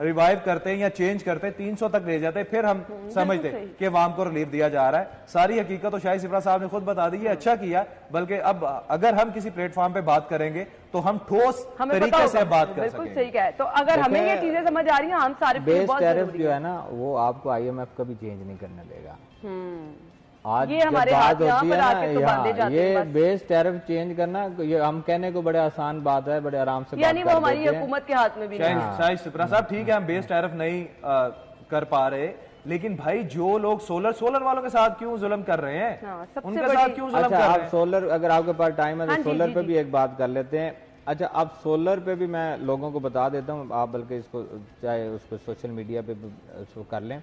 ریوائیو کرتے ہیں یا چینج کرتے 300 تک لے جاتے, پھر ہم سمجھتے کہ عوام کو ریلیف دیا جا رہا ہے. ساری حقیقت تو شاہد سپرا صاحب نے خود بتا دی, یہ اچھا کیا, بلکہ اب اگر ہم کسی پلیٹ فارم پہ بات کریں گے تو ہم ٹھوس طریقے سے بات کر سکیں. بالکل صحیح کہا ہے. تو اگر ہمیں یہ چیزیں سمجھ آ رہی ہیں, ہم سارے بیس ٹیرف جو ہے نا وہ آپ کو آئی ایم ایف کبھی چینج نہیں کرنے دے گا. آج یہ ہمارے بات ہاتھ ہوتی ہے نا, یہ ہیں. بیس ٹیرف چینج کرنا یہ ہم کہنے کو بڑے آسان بات ہے, بڑے آرام سے یعنی وہ ہماری حکومت کے ہاتھ میں بھی نہیں. شاہد سپرا صاحب ٹھیک ہے ہم بیس ٹیرف نہیں کر پا رہے, لیکن بھائی جو لوگ سولر والوں کے ساتھ کیوں ظلم کر رہے ہیں, ان کے ساتھ کیوں ظلم کر رہے ہیں. آپ سولر, اگر آپ کے پاس ٹائم ہے تو سولر پہ بھی ایک بات کر لیتے ہیں. اچھا اب سولر پہ بھی میں لوگوں کو بتا دیتا ہوں, آپ بلکہ اس کو چاہے اس کو سوشل میڈیا پہ کر لیں.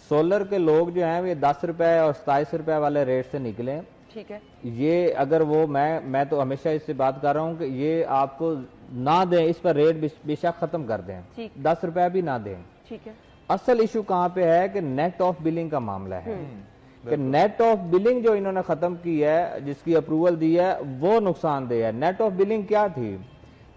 سولر کے لوگ جو ہیں وہ 10 روپے اور 27 روپے والے ریٹ سے نکلیں. ٹھیک ہے, یہ اگر وہ میں تو ہمیشہ اس سے بات کر رہا ہوں کہ یہ آپ کو نہ دیں, اس پر ریٹ بے شک ختم کر دیں, 10 روپے بھی نہ دیں. ٹھیک ہے. اصل ایشو کہاں پہ ہے کہ نیٹ آف بلنگ کا معاملہ ہے, کہ نیٹ آف بلنگ جو انہوں نے ختم کی ہے, جس کی اپروول دی ہے, وہ نقصان دہ ہے. نیٹ آف بلنگ کیا تھی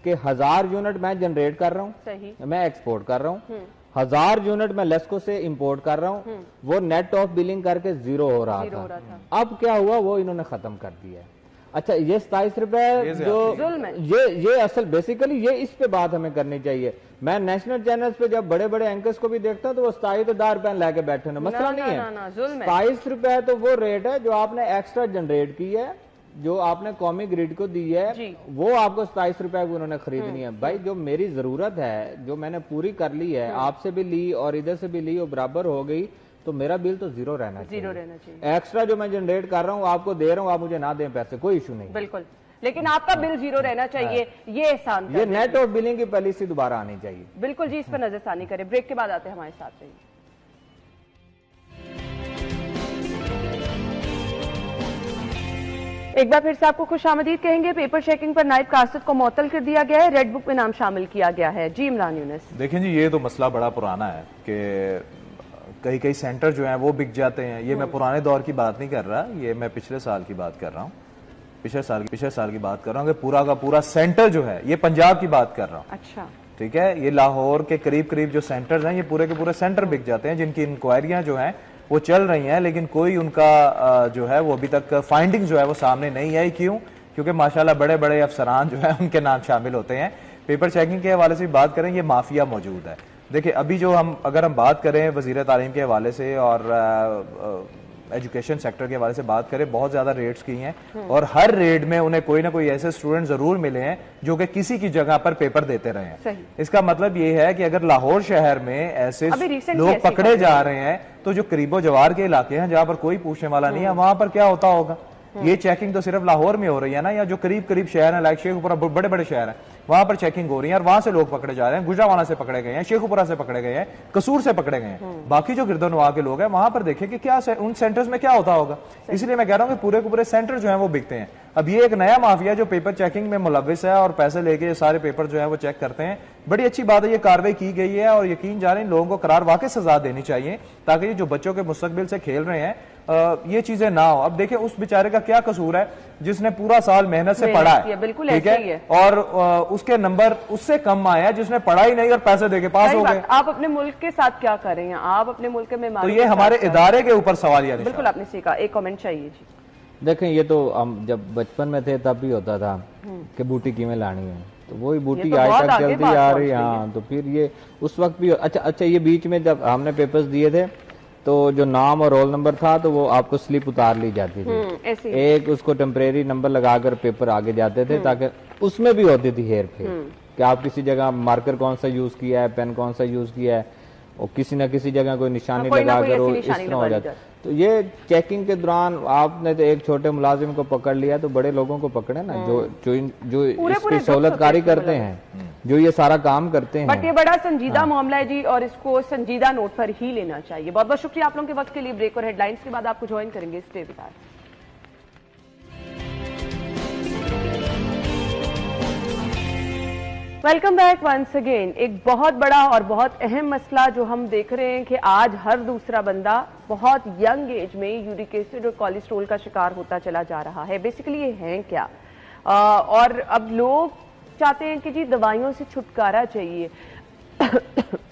کہ 1000 یونٹ میں جنریٹ کر رہا ہوں, میں ایکسپورٹ کر رہا ہوں, 1000 یونٹ میں لیسکو سے امپورٹ کر رہا ہوں, وہ نیٹ آف بلنگ کر کے زیرو ہو رہا تھا. اب کیا ہوا, وہ انہوں نے ختم کر دیا ہے. اچھا یہ 27 روپے جو یہ اصل بیسیکلی یہ اس پہ بات ہمیں کرنی چاہیے. میں نیشنل چینلز پہ جب بڑے بڑے اینکرز کو بھی دیکھتا ہوں تو وہ 27 روپے لے کے بیٹھے ہیں, مسئلہ نہیں ہے. 27 روپے تو وہ ریٹ ہے جو آپ نے ایکسٹرا جنریٹ کی ہے, جو آپ نے قومی گریڈ کو دی ہے, وہ آپ کو 27 روپے کو انہوں نے خریدنی ہے. بھائی جو میری ضرورت ہے, جو میں نے پوری کر لی ہے, آپ سے بھی لی اور ادھر سے بھی لی, وہ برابر ہو گئی, تو میرا بل تو زیرو رہنا چاہیے. ایکسٹرا جو میں جنریٹ کر رہا ہوں آپ کو دے رہا ہوں, آپ مجھے نہ دیں پیسے, کوئی ایشو نہیں. بالکل, لیکن آپ کا بل زیرو رہنا چاہیے, یہ احسان. یہ نیٹ آف بلنگ کی پالیسی دوبارہ آنی چاہیے. بالکل جی, اس پر نظر ثانی کریں. بریک کے بعد آتے ہیں ہمارے ساتھ رہیے. ایک بار پھر سے آپ کو خوش آمدید کہیں گے. پیپر چیکنگ پر نائب قاصد کو معطل کر دیا گیا ہے, ریڈ بک میں نام شامل کیا گیا ہے. جی عمران یونس. دیکھیں جی, یہ تو مسئلہ بڑا پرانا ہے کہ کئی سینٹر جو ہیں وہ بک جاتے ہیں. یہ میں پرانے دور کی بات نہیں کر رہا, یہ میں پچھلے سال کی بات کر رہا ہوں, پچھلے سال کی بات کر رہا ہوں کہ پورا کا پورا سینٹر جو ہے, یہ پنجاب کی بات کر رہا ہوں. اچھا ٹھیک ہے, یہ لاہور کے قریب جو سینٹرز ہیں, یہ پورے کے پورے سینٹر بک جاتے ہیں, جن کی انکوائریاں جو ہیں وہ چل رہی ہیں, لیکن کوئی ان کا جو ہے وہ ابھی تک فائنڈنگ جو ہے وہ سامنے نہیں آئی. کیوں؟ کیونکہ ماشاءاللہ بڑے بڑے افسران جو ہیں ان کے نام شامل ہوتے ہیں. پیپر چیکنگ کے حوالے سے بات کریں, یہ مافیا موجود ہے. دیکھیں ابھی جو اگر ہم بات کریں وزیر تعلیم کے حوالے سے اور ایجوکیشن سیکٹر کے حوالے سے بات کریں, بہت زیادہ ریٹس کی ہیں, اور ہر ریٹ میں انہیں کوئی نہ کوئی ایسے اسٹوڈنٹ ضرور ملے ہیں جو کہ کسی کی جگہ پر پیپر دیتے رہے ہیں. اس کا مطلب یہ ہے کہ اگر لاہور شہر میں ایسے لوگ پکڑے جا رہے ہیں تو جو قریب و جوار کے علاقے ہیں جہاں پر کوئی پوچھنے والا نہیں ہے, وہاں پر کیا ہوتا ہوگا. یہ چیکنگ تو صرف لاہور میں ہو رہی ہے نا, یا جو قریب شہر ہیں لائک شیخوپورہ, بڑے بڑے شہر ہیں, وہاں پر چیکنگ ہو رہی ہے اور وہاں سے لوگ پکڑے جا رہے ہیں. گجرانوالہ سے پکڑے گئے ہیں, شیخوپورہ سے پکڑے گئے ہیں, قصور سے پکڑے گئے ہیں. باقی جو گردنواں کے لوگ ہیں وہاں پر دیکھیں کہ کیا ان سینٹرز میں کیا ہوتا ہوگا. اس لیے میں کہہ رہا ہوں کہ پورے کے پورے سینٹر جو ہیں وہ بکتے ہیں. اب یہ ایک نیا مافیا جو پیپر چیکنگ میں ملوث ہے اور پیسے لے کے یہ سارے پیپر جو ہیں وہ چیک کرتے ہیں. بڑی اچھی بات ہے, یہ کاروائی کی گئی ہے اور یقین جانیں لوگوں کو قرار واقع سزا دینی چاہیے تاکہ یہ جو بچوں کے مستقبل سے کھیل رہے ہیں یہ چیزیں نہ ہو. اب دیکھیں اس بیچارے کا کیا قصور ہے جس نے پورا سال محنت سے پڑھا ہے, ٹھیک ہے, اور اس کے نمبر اس سے کم آیا ہے جس نے پڑھا ہی نہیں اور پیسے دے کے پاس ہو گئے. آپ اپنے ملک کے ساتھ کیا کر رہے ہیں, آپ اپنے ملک میں, تو یہ ہمارے ادارے کے اوپر سوال. بالکل آپ نے سیکھا. ایک کامنٹ چاہیے جی. دیکھیں یہ تو ہم جب بچپن میں تھے تب بھی ہوتا تھا کہ بوٹی کیویں لانی ہے, تو وہی بوٹی آج تک چلتی آ رہی ہے. ہاں تو پھر یہ اس وقت بھی اچھا یہ بیچ میں جب ہم نے پیپرز دیے تھے تو جو نام اور رول نمبر تھا تو وہ آپ کو سلپ اتار لی جاتی تھی, ایک اس کو ٹیمپریری نمبر لگا کر پیپر آگے جاتے تھے, تاکہ اس میں بھی ہوتی تھی ہیر پھیر کہ آپ کسی جگہ مارکر کون سا یوز کیا ہے, پین کون سا یوز کیا ہے, اور کسی نہ کسی جگہ کوئی نشانی لگا کر اس طرح ہو جاتا. تو یہ چیکنگ کے دوران آپ نے تو ایک چھوٹے ملازم کو پکڑ لیا, تو بڑے لوگوں کو پکڑے نا جو اس کی سہولت کاری کرتے ہیں, جو یہ سارا کام کرتے ہیں. بٹ یہ بڑا سنجیدہ معاملہ ہے جی, اور اس کو سنجیدہ نوٹ پر ہی لینا چاہیے. بہت بہت شکریہ آپ لوگوں کے وقت کے لیے. بریک اور ہیڈ لائنز کے بعد آپ کو جوائن کریں گے. Stay with us. Welcome back once again. ایک بہت بڑا اور بہت اہم مسئلہ جو ہم دیکھ رہے ہیں کہ آج ہر دوسرا بندہ بہت ینگ ایج میں یورک ایسڈ اور کولیسٹرول کا شکار ہوتا چلا جا رہا ہے. بیسیکلی یہ ہیں کیا, اور اب لوگ چاہتے ہیں کہ جی دوائیوں سے چھٹکارا چاہیے.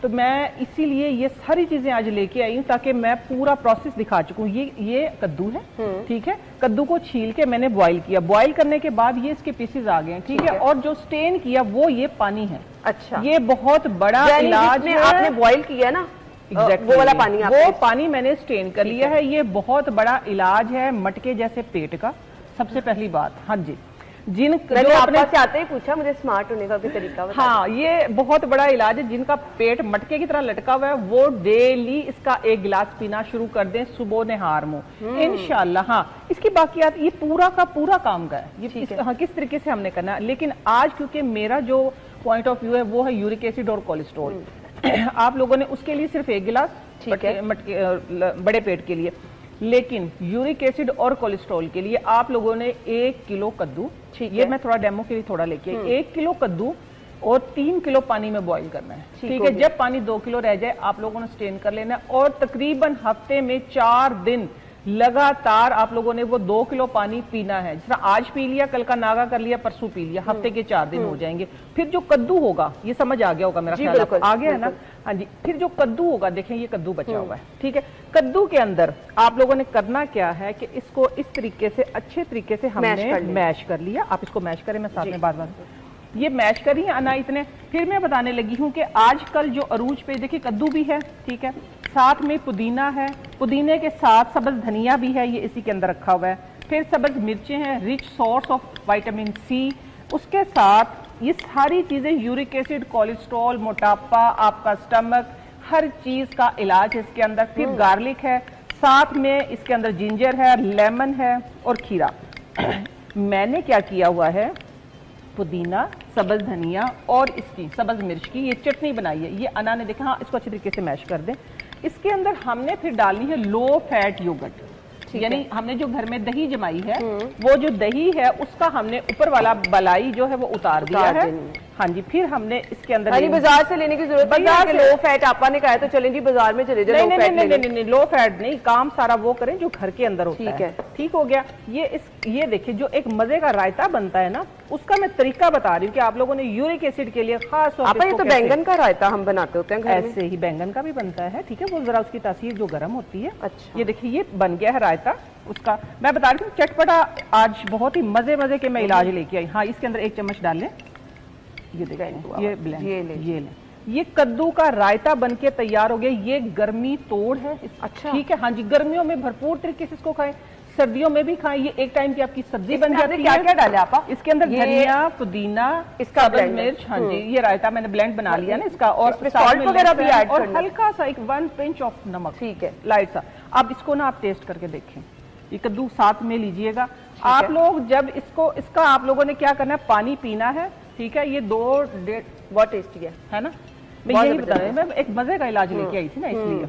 تو میں اسی لیے یہ ساری چیزیں آج لے کے آئی ہوں تاکہ میں پورا پروسیس دکھا چکوں. یہ کدو ہے, ٹھیک ہے, کدو کو چھیل کے میں نے بوائل کیا, بوائل کرنے کے بعد یہ اس کے پیسز آ گئے, ٹھیک ہے, اور جو سٹین کیا وہ یہ پانی ہے. اچھا, یہ بہت بڑا علاج ہے. آپ نے بوائل کیا نا وہ والا پانی, وہ پانی میں نے سٹین کر لیا ہے. یہ بہت بڑا علاج ہے مٹکے جیسے پیٹ کا, سب سے پہلی بات. ہاں جی, میں نے آپ سے آتے ہی پوچھا مجھے سمارٹ ہونے کا بھی طریقہ بتا. ہاں, یہ بہت بڑا علاج ہے. جن کا پیٹ مٹکے کی طرح لٹکا ہوا ہے وہ ڈیلی اس کا 1 گلاس پینا شروع کر دیں صبح نہار منہ انشاءاللہ. ہاں, اس کی باقیات یہ پورا کا پورا کام کا ہے, یہ کس طریقے سے ہم نے کرنا ہے. لیکن آج کیونکہ میرا جو پوائنٹ آف ویو ہے وہ ہے یورک ایسڈ اور کولیسٹرول. آپ لوگوں نے اس کے لیے صرف 1 گلاس بڑے پیٹ کے لیے, لیکن یورک ایسڈ اور کولیسٹرول کے لیے آپ لوگوں نے 1 کلو کدو, یہ میں تھوڑا ڈیمو کے لیے تھوڑا لے کے 1 کلو کدو اور 3 کلو پانی میں بوائل کرنا ہے. ٹھیک ہے, جب پانی 2 کلو رہ جائے آپ لوگوں نے سٹین کر لینا ہے, اور تقریباً ہفتے میں 4 دن لگاتار آپ لوگوں نے وہ 2 کلو پانی پینا ہے. جس طرح آج پی لیا, کل کا ناغا کر لیا, پرسوں پی لیا, ہفتے کے 4 دن ہو جائیں گے. پھر جو کدو ہوگا, یہ سمجھ آ گیا ہوگا میرا خیال, آ گیا ہے نا. ہاں جی, پھر جو کدو ہوگا, دیکھیں یہ کدو بچا ہوا ہے, ٹھیک ہے. کدو کے اندر آپ لوگوں نے کرنا کیا ہے کہ اس کو اس طریقے سے اچھے طریقے سے ہم نے میش کر لیا. آپ اس کو میش کریں, میں ساتھ میں بار بار یہ میش کری انا اتنے. پھر میں بتانے لگی ہوں کہ آج کل جو عروج پہ دیکھیں کدو بھی ہے, ٹھیک ہے, ساتھ میں پودینہ ہے, پودینے کے ساتھ سبز دھنیا بھی ہے, یہ اسی کے اندر رکھا ہوا ہے. پھر سبز مرچیں ہیں, rich source of vitamin C. اس کے ساتھ یہ ساری چیزیں یورک ایسڈ, کولیسٹرول, موٹاپا, آپ کا سٹمک, ہر چیز کا علاج ہے اس کے اندر. پھر گارلک ہے, ساتھ میں اس کے اندر جنجر ہے, لیمن ہے اور کھیرا. میں نے کیا کیا ہوا ہے, پودینہ, سبز دھنیا اور اس کی سبز مرچ کی یہ چٹنی بنائی ہے. یہ انا نے دیکھا, ہاں اس کو اچھی طریقے سے میش کر دیں. اس کے اندر ہم نے پھر ڈالنی ہے لو فیٹ یوگرٹ, یعنی ہم نے جو گھر میں دہی جمائی ہے وہ جو دہی ہے اس کا ہم نے اوپر والا بلائی جو ہے وہ اتار دیا ہے. ہاں جی, پھر ہم نے اس کے اندر بازار سے لینے کی ضرورت نہیں, لو فیٹ آپا نے کہا ہے تو چلیں جی بازار میں چلے جائیں. نہیں, لو فیٹ نہیں, کام سارا وہ کریں جو گھر کے اندر ہوتا ہے. ٹھیک ہو گیا. یہ دیکھیں جو ایک مزے کا رائتا بنتا ہے نا, اس کا میں طریقہ بتا رہی ہوں کہ آپ لوگوں نے یورک ایسڈ کے لیے خاص طور پر. یہ تو بینگن کا رائتا ہم بناتے ہوتے ہیں, ایسے ہی بینگن کا بھی بنتا ہے, ٹھیک ہے, وہ ذرا اس کی تاثیر جو گرم ہوتی ہے. یہ دیکھیں یہ بن گیا ہے رائتا اس کا. میں بتا رہی ہوں چٹپٹا آج بہت ہی مزے کے میں علاج لے کے آئی. ہاں, اس کے اندر 1 چمچ ڈال لیں. یہ دیکھیں, یہ بلینڈ, یہ لیں. یہ کدو کا رائتا بن کے تیار ہو گیا. یہ گرمی توڑ ہے. اچھا, ٹھیک ہے. ہاں جی, گرمیوں میں بھرپور طریقے سے اس کو کھائیں, سردیوں میں بھی کھائیں. یہ ایک ٹائم کی آپ کی سبزی بن جاتی ہے. کیا کیا ڈالے آپ اس کے اندر؟ دھنیا, پودینہ, اس کا مرچ. ہاں جی, یہ رائتا میں نے بلینڈ بنا لیا نا اس کا, اور سالٹ وغیرہ بھی ایڈ اور ہلکا سا 1 پنچ آف نمک, ٹھیک ہے, لائٹ سا. اب اس کو نا آپ ٹیسٹ کر کے دیکھیں. یہ کدو ساتھ میں لیجئے گا آپ لوگ. جب اس کا آپ لوگوں نے کیا کرنا ہے, پانی پینا ہے, ٹھیک ہے. یہ 2 بہت ٹیسٹی ہے نا, میں یہی بتا رہی ہوں, میں ایک مزے کا علاج لے کے آئی تھی نا, اس لیے.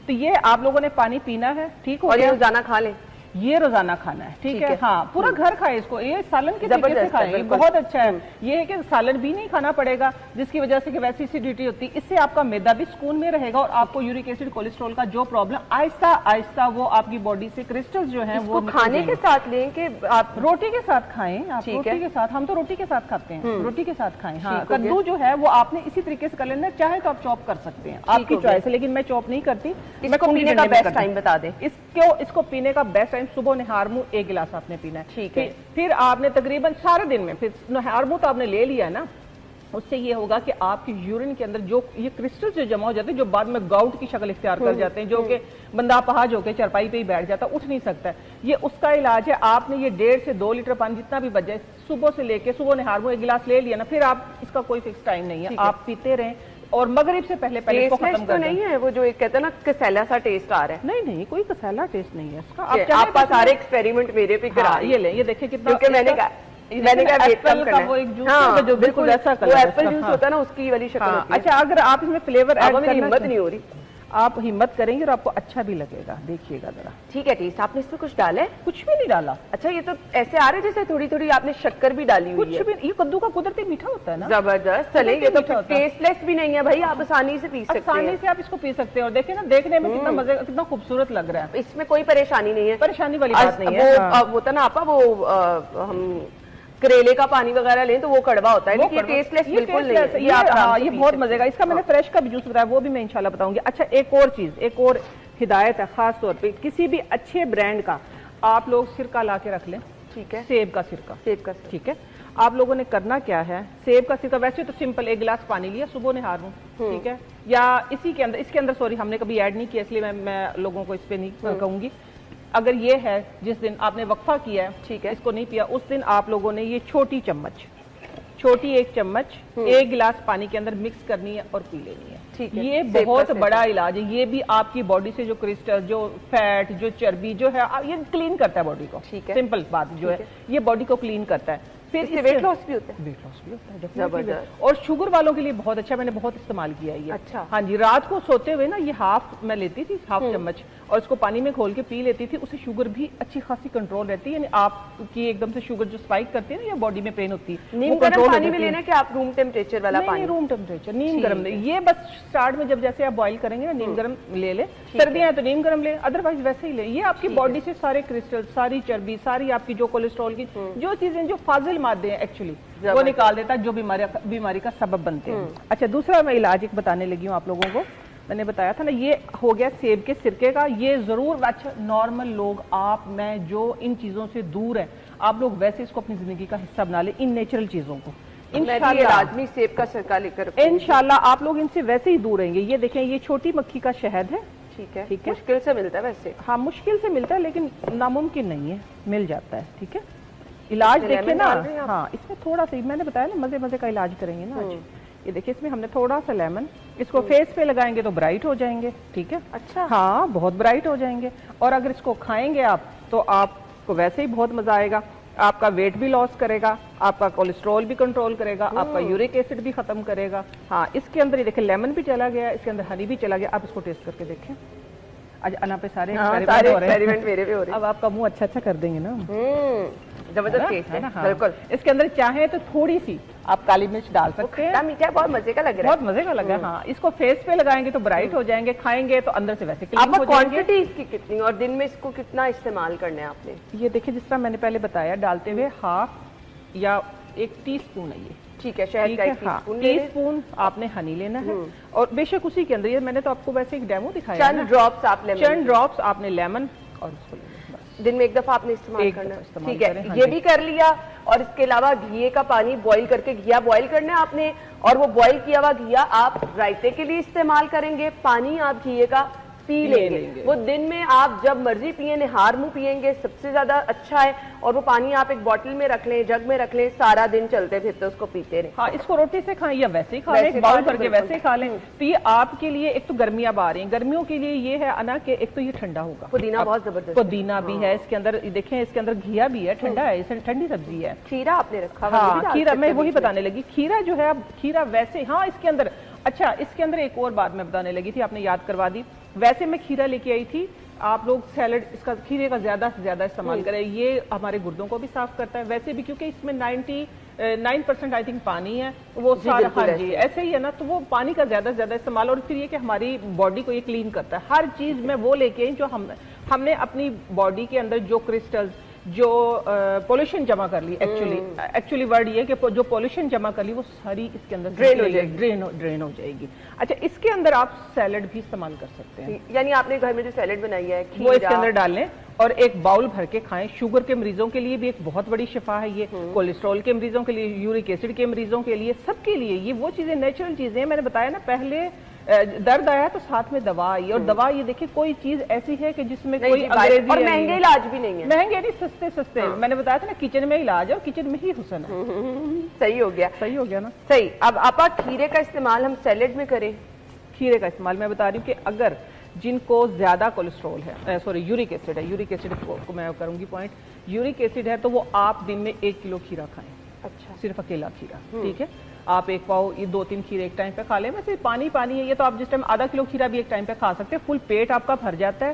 تو یہ آپ لوگوں نے پانی پینا ہے, ٹھیک ہو گیا. اور یہ روزانہ کھا لیں, یہ روزانہ کھانا ہے, ٹھیک ہے. ہاں, پورا گھر کھائے اس کو. یہ سالن کے طریقے سے کھائیں, بہت اچھا ہے. یہ ہے کہ سالن بھی نہیں کھانا پڑے گا, جس کی وجہ سے کہ ویسی ایسیڈیٹی ہوتی ہے. اس سے آپ کا میدا بھی سکون میں رہے گا, اور آپ کو یورک ایسڈ, کولیسٹرول کا جو پرابلم آہستہ آہستہ وہ آپ کی باڈی سے کرسٹلز جو ہیں وہ کھانے کے ساتھ لیں کہ آپ روٹی کے ساتھ کھائیں. آپ روٹی کے ساتھ, ہم تو روٹی کے ساتھ کھاتے ہیں, روٹی کے ساتھ کھائیں. ہاں, کدو جو ہے وہ آپ نے اسی طریقے سے کر لینا, چاہے تو آپ چاپ کر سکتے ہیں, آپ کی چوائس ہے, لیکن میں چاپ نہیں کرتی. اس کو پینے کا بیسٹ ٹائم بتا دیں. اس کو پینے کا بیسٹ ٹائم صبح نہار منہ 1 گلاس آپ نے پینا ہے, ٹھیک ہے. پھر آپ نے تقریباً سارے دن میں, پھر نہار منہ تو آپ نے لے لیا نا, اس سے یہ ہوگا کہ آپ کی یورین کے اندر جو یہ کرسٹل جو جمع ہو جاتے ہیں, جو بعد میں گاؤٹ کی شکل اختیار کر جاتے ہیں, جو کہ بندہ اپاہج ہو کے چرپائی پہ ہی بیٹھ جاتا ہے, اٹھ نہیں سکتا ہے, یہ اس کا علاج ہے. آپ نے یہ 1.5 سے 2 لیٹر پانی جتنا بھی بچ جائے صبح سے لے کے صبح نہار منہ 1 گلاس لے لیا نا, پھر آپ اس کا کوئی فکس ٹائم نہیں ہے, آپ پیتے رہیں. اور مغرب سے پہلے اس کو ختم کر دیں. نہیں ہے وہ جو ایک کہتے ہیں نا کسیلا سا ٹیسٹ آ رہا ہے. نہیں, کوئی کسیلا ٹیسٹ نہیں ہے اس کا. آپ کا سارے ایکسپیریمنٹ میرے پہ کرا, یہ لیں, یہ دیکھیں کتنا. کیونکہ میں نے کہا ایپل کا وہ ایک جوس ہے جو بالکل ایسا کلر, وہ ایپل جوس ہوتا ہے نا, اس کی والی شکل ہوتی ہے. اچھا, اگر آپ اس میں فلیور ایڈ کرنا, ہمت نہیں ہو رہی, آپ ہمت کریں گے اور آپ کو اچھا بھی لگے گا. دیکھیے گا ذرا. ٹھیک ہے, ٹیسٹ آپ نے اس میں کچھ ڈالا ہے؟ کچھ بھی نہیں ڈالا. اچھا, یہ تو ایسے آ رہے جیسے تھوڑی تھوڑی آپ نے شکر بھی ڈالی ہوئی ہے. کچھ بھی. یہ کدو کا قدرتی میٹھا ہوتا ہے نا, زبردست. چلیں, یہ تو ٹیسٹ لیس بھی نہیں ہے بھائی, آپ آسانی سے پی سکتے ہیں. آسانی سے آپ اس کو پی سکتے ہیں. اور دیکھیں نا, دیکھنے میں کتنا مزے, کتنا خوبصورت لگ رہا ہے. اس میں کوئی پریشانی نہیں ہے, پریشانی والی بات نہیں ہے. وہ ہوتا نا آپا, وہ ہم کریلے کا پانی وغیرہ لیں تو وہ کڑوا ہوتا ہے، لیکن یہ ٹیسٹ لیس بالکل نہیں ہے، یہ بہت مزے کا. اس کا میں نے فریش کا بھی جوس بتایا، وہ بھی میں انشاءاللہ بتاؤں گی. اچھا ایک اور چیز، ایک اور ہدایت ہے خاص طور پہ، کسی بھی اچھے برانڈ کا آپ لوگ سرکہ لا کے رکھ لیں. ٹھیک ہے، سیب کا سرکہ. ٹھیک ہے، آپ لوگوں نے کرنا کیا ہے، سیب کا سرکہ ویسے تو سمپل 1 گلاس پانی لیا صبح نہار میں. ٹھیک ہے، یا اس کے اندر سوری ہم نے کبھی ایڈ نہیں کیا اس لیے میں لوگوں کو اس پہ نہیں کہوں گی. اگر یہ ہے جس دن آپ نے وقفہ کیا ہے، ٹھیک ہے، اس کو نہیں پیا، اس دن آپ لوگوں نے یہ چھوٹی 1 چمچ 1 گلاس پانی کے اندر مکس کرنی ہے اور پی لینی ہے. یہ بہت بڑا علاج ہے. یہ بھی آپ کی باڈی سے جو کرسٹل، جو فیٹ، جو چربی جو ہے یہ کلین کرتا ہے باڈی کو. سمپل بات جو ہے یہ باڈی کو کلین کرتا ہے. پھر ویٹ لاس بھی ہوتا ہے. ویٹ لاس بھی ہوتا ہے اور شوگر والوں کے لیے بہت اچھا، میں نے بہت استعمال کیا ہے. اچھا ہاں جی، رات کو سوتے ہوئے نا یہ ہاف میں لیتی تھی، 1/2 چمچ، اور اس کو پانی میں کھول کے پی لیتی تھی. اسے شوگر بھی اچھی خاصی کنٹرول رہتی ہے. یعنی آپ کی ایک دم سے شوگر جو اسپائک کرتی ہے نا یا باڈی میں پین ہوتی ہے، نیم گرم پانی میں لینا کہ آپ روم ٹیمپریچر والا پانی؟ روم ٹیمپریچر، نیم گرم نہیں. یہ بس سٹارٹ میں جب جیسے آپ بوائل کریں گے نا نیم گرم لے لیں. سردیاں ہیں تو نیم گرم لیں، ادروائز ویسے ہی لیں. یہ آپ کی باڈی سے سارے کرسٹل، ساری چربی، ساری آپ کی جو کولیسٹرول کی جو چیزیں جو فاضل مادے ہیں ایکچولی وہ نکال دیتا ہے، جو بیماری کا سبب بنتے ہیں. اچھا دوسرا میں علاج ایک بتانے لگی ہوں آپ لوگوں کو. میں نے بتایا تھا نا یہ ہو گیا سیب کے سرکے کا. یہ ضرور اچھا نارمل لوگ، آپ میں جو ان چیزوں سے دور ہیں، آپ لوگ ویسے اس کو اپنی زندگی کا حصہ بنا لیں، ان نیچرل چیزوں کو. لازمی سیب کا سرکہ لے کر انشاءاللہ آپ لوگ ان سے ویسے ہی دور رہیں گے. یہ دیکھیں یہ چھوٹی مکھی کا شہد ہے. ٹھیک ہے، مشکل سے ملتا ہے ویسے. ہاں مشکل سے ملتا ہے لیکن ناممکن نہیں ہے، مل جاتا ہے. ٹھیک ہے، علاج دیکھیں نا. ہاں اس میں تھوڑا سا میں نے بتایا نا مزے کا علاج کریں گے نا آج. یہ دیکھیں اس میں ہم نے تھوڑا سا لیمن، اس کو فیس پہ لگائیں گے تو برائٹ ہو جائیں گے. ٹھیک ہے، اچھا ہاں بہت برائٹ ہو جائیں گے. اور اگر اس کو کھائیں گے آپ تو آپ کو ویسے ہی بہت مزہ آئے گا. آپ کا ویٹ بھی لاس کرے گا، آپ کا کولیسٹرول بھی کنٹرول کرے گا، آپ کا یورک ایسڈ بھی ختم کرے گا. ہاں اس کے اندر یہ دیکھیں لیمن بھی چلا گیا، اس کے اندر ہنی بھی چلا گیا. آپ اس کو ٹیسٹ کر کے دیکھیں. آج انا پہ سارے ایکسپیریمنٹ میرے پہ ہو رہے ہیں. اب آپ کا منہ اچھا کر دیں گے نا. زبردست ٹیسٹ ہے بالکل. اس کے اندر چاہیں تو تھوڑی سی آپ کالی مرچ ڈال سکتے ہیں. میٹھا بہت مزے کا لگ رہا ہے، بہت مزے کا لگا. ہاں اس کو فیس پہ لگائیں گے تو برائٹ ہو جائیں گے، کھائیں گے تو اندر سے ویسے کلین ہو جائیں گے. کوانٹٹی اس کی کتنی اور دن میں اس کو کتنا استعمال کرنا ہے آپ نے؟ یہ دیکھیں جس طرح میں نے پہلے بتایا ڈالتے ہوئے 1/2 یا 1 ٹی اسپون ہے یہ. ٹھیک ہے، شہد کا 1 ٹی اسپون آپ نے ہنی لینا ہے اور بے شک اسی کے اندر یہ میں نے تو آپ کو ویسے ایک ڈیمو دکھایا، چند ڈراپس آپ نے لیمن اور اس کو دن میں 1 دفعہ آپ نے استعمال کرنا ہے. ٹھیک ہے، یہ بھی کر لیا. اور اس کے علاوہ گھیے کا پانی بوائل کر کے، گھیا بوائل کرنا ہے آپ نے، اور وہ بوائل کیا ہوا گھیا آپ رائتے کے لیے استعمال کریں گے. پانی آپ گھیے کا پی لیں گے، وہ دن میں آپ جب مرضی پیئیں، نہار منہ پیئیں گے سب سے زیادہ اچھا ہے. اور وہ پانی آپ ایک بوٹل میں رکھ لیں، جگ میں رکھ لیں، سارا دن چلتے پھرتے اس کو پیتے رہیں. ہاں اس کو روٹی سے کھائیں یا ویسے ہی کھا لیں، باؤل بھر کے ویسے ہی کھا لیں. تو یہ آپ کے لیے ایک تو گرمیاں اب آ رہی ہیں، گرمیوں کے لیے یہ ہے انا کہ ایک تو یہ ٹھنڈا ہوگا. پودینہ بہت زبردست، پودینہ بھی ہے اس کے اندر. دیکھیں اس کے اندر گھیا بھی ہے، ٹھنڈا ہے، ٹھنڈی سبزی ہے. کھیرا آپ نے رکھا؟ ہاں کھیرا میں وہی بتانے لگی. کھیرا جو ہے اب کھیرا ویسے ہاں اس کے اندر اچھا اس کے اندر ایک اور بات میں بتانے لگی تھی، آپ نے یاد کروا دی. ویسے میں کھیرا لے کے آئی تھی. آپ لوگ سیلڈ اس کا کھیرے کا زیادہ سے زیادہ استعمال کریں. یہ ہمارے گردوں کو بھی صاف کرتا ہے ویسے بھی، کیونکہ اس میں 99% آئی تھنک پانی ہے وہ سارا. ہاں جی ایسے ہی ہے نا. تو وہ پانی کا زیادہ سے زیادہ استعمال. اور پھر یہ کہ ہماری باڈی کو یہ کلین کرتا ہے. ہر چیز میں وہ لے کے جو ہم نے اپنی باڈی کے اندر جو کرسٹلز، جو پولوشن جمع کر لی، ایکچولی ورڈ یہ کہ جو پولوشن جمع کر لی وہ ساری اس کے اندر ڈرین ہو جائے گی. اچھا اس کے اندر آپ سیلڈ بھی استعمال کر سکتے ہیں. یعنی آپ نے گھر میں جو سیلڈ بنائی ہے وہ اس کے اندر ڈال لیں اور ایک باؤل بھر کے کھائیں. شوگر کے مریضوں کے لیے بھی ایک بہت بڑی شفا ہے یہ. کولیسٹرول کے مریضوں کے لیے، یورک ایسڈ کے مریضوں کے لیے، سب کے لیے یہ وہ چیزیں نیچرل چیزیں ہیں. میں نے بتایا نا پہلے درد آیا تو ساتھ میں دوا آئی. اور دوا یہ دیکھیں کوئی چیز ایسی ہے کہ جس میں کوئی انگریزی اور مہنگے علاج بھی نہیں ہے. مہنگے نہیں، سستے. میں نے بتایا تھا نا کچن میں علاج ہے اور کچن میں ہی حسن ہے. صحیح ہو گیا نا. صحیح. اب آپا کھیرے کا استعمال ہم سیلڈ میں کریں. کھیرے کا استعمال میں بتا رہی ہوں کہ اگر جن کو زیادہ کولیسٹرول ہے، سوری یورک ایسڈ ہے، یورک ایسڈ کو میں کروں گی پوائنٹ. یورک ایسڈ ہے تو وہ آپ دن میں 1 کلو کھیرا کھائیں. اچھا صرف اکیلا کھیرا. ٹھیک ہے، آپ 1 پاؤ یہ 2-3 کھیرے ایک ٹائم پہ کھا لیں. ویسے پانی ہے یہ تو آپ جس ٹائم ½ کلو کھیرا بھی ایک ٹائم پہ کھا سکتے ہیں. فل پیٹ آپ کا بھر جاتا ہے.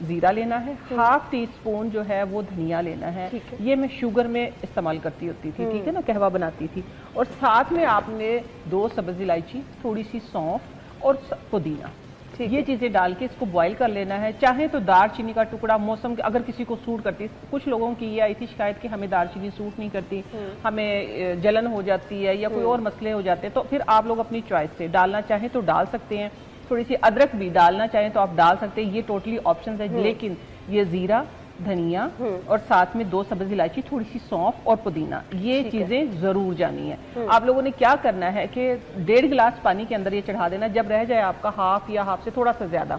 زیرہ لینا ہے، ½ ٹی اسپون جو ہے وہ دھنیا لینا ہے، یہ میں شوگر میں استعمال کرتی ہوتی تھی، ٹھیک ہے نا، قہوہ بناتی تھی، اور ساتھ میں آپ نے 2 سبز الائچی، تھوڑی سی سونف اور پودینہ، یہ چیزیں ڈال کے اس کو بوائل کر لینا ہے. چاہیں تو دار چینی کا ٹکڑا موسم اگر کسی کو سوٹ کرتی، کچھ لوگوں کی یہ آئی تھی شکایت کہ ہمیں دار چینی سوٹ نہیں کرتی، ہمیں جلن ہو جاتی ہے یا کوئی اور مسئلے ہو جاتے ہیں، تو پھر آپ لوگ اپنی چوائس سے ڈالنا چاہیں تو ڈال سکتے ہیں. تھوڑی سی ادرک بھی ڈالنا چاہیں تو آپ ڈال سکتے ہیں، یہ ٹوٹلی آپشنز ہے. لیکن یہ زیرہ، دھنیا اور ساتھ میں 2 سبز الائچی، تھوڑی سی سونف اور پودینہ، یہ چیزیں ضرور جانی ہے. آپ لوگوں نے کیا کرنا ہے کہ 1.5 گلاس پانی کے اندر یہ چڑھا دینا. جب رہ جائے آپ کا ہاف یا ہاف سے تھوڑا سا زیادہ،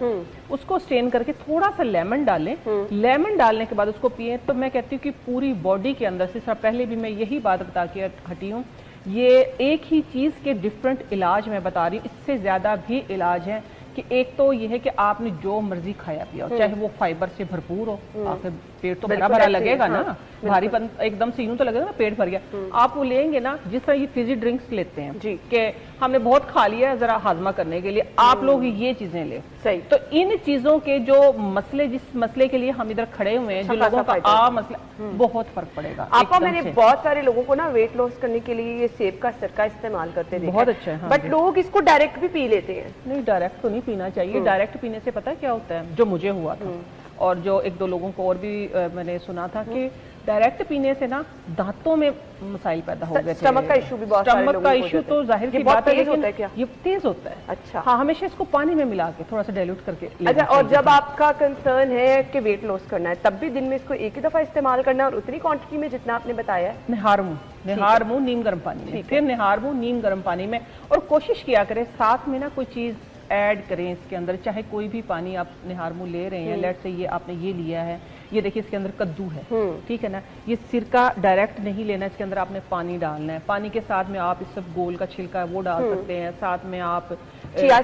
اس کو سٹین کر کے تھوڑا سا لیمن ڈالیں. لیمن ڈالنے کے بعد اس کو پیئیں. تو میں کہتی ہوں کہ پوری باڈی کے اندر سے، پہلے بھی میں یہی بات بتا کے ہٹی ہوں، یہ ایک ہی چیز کے ڈیفرنٹ علاج میں بتا رہی ہوں، اس سے زیادہ بھی علاج ہے. کہ ایک تو یہ ہے کہ آپ نے جو مرضی کھایا پیا ہو، چاہے وہ فائبر سے بھرپور ہو، آخر پیٹ تو بھرا بھرا لگے گا نا، بھاری پن ایک دم سے یوں تو لگے گا نا پیٹ بھر گیا. آپ وہ لیں گے نا، جس طرح یہ فیزی ڈرنکس لیتے ہیں کہ ہم نے بہت کھا لیا ہے ذرا ہاضمہ کرنے کے لیے، آپ لوگ یہ چیزیں لیں. صحیح. تو ان چیزوں کے جو مسئلے، جس مسئلے کے لیے ہم ادھر کھڑے ہوئے ہیں، جو لوگوں کا عام مسئلہ، بہت فرق پڑے گا. آپ میں نے بہت سارے لوگوں کو نا ویٹ لاس کرنے کے لیے یہ سیب کا سرکہ استعمال کرتے دیکھا، بہت اچھا ہے. بٹ لوگ اس کو ڈائریکٹ بھی پی لیتے ہیں. نہیں، ڈائریکٹ تو نہیں پینا چاہیے. ڈائریکٹ پینے سے پتہ کیا ہوتا ہے، جو مجھے ہوا تھا اور جو 1-2 لوگوں کو اور بھی میں نے سنا تھا کہ ڈائریکٹ پینے سے نا دانتوں میں مسائل پیدا ہو گئے تھے. اسٹمک کا ایشو بھی بہت سارے لوگوں کو اسٹمک کا ایشو تو ظاہر سی بات ہے، لیکن کیا یہ تیز ہوتا ہے. اچھا. ہاں، ہمیشہ اس کو پانی میں ملا کے تھوڑا سا ڈائلیوٹ کر کے. اچھا. اور جب آپ کا کنسرن ہے کہ ویٹ لاس کرنا ہے، تب بھی دن میں اس کو ایک ہی دفعہ استعمال کرنا ہے اور اتنی کوانٹٹی میں جتنا آپ نے بتایا ہے؟ نہار منہ نیم گرم پانی میں، پھر نہار منہ نیم گرم پانی میں. اور کوشش کیا کریں ساتھ میں نا کوئی چیز ایڈ کریں اس کے اندر، چاہے کوئی بھی پانی آپ نہار منہ لے رہے ہیں، لیٹ سے یہ آپ نے یہ لیا ہے، یہ دیکھیں اس کے اندر کدو ہے، ٹھیک ہے نا، یہ سرکہ ڈائریکٹ نہیں لینا، اس کے اندر آپ نے پانی ڈالنا ہے. پانی کے ساتھ میں آپ اس سب گول کا چھلکا ہے وہ ڈال سکتے ہیں، ساتھ میں آپ چیا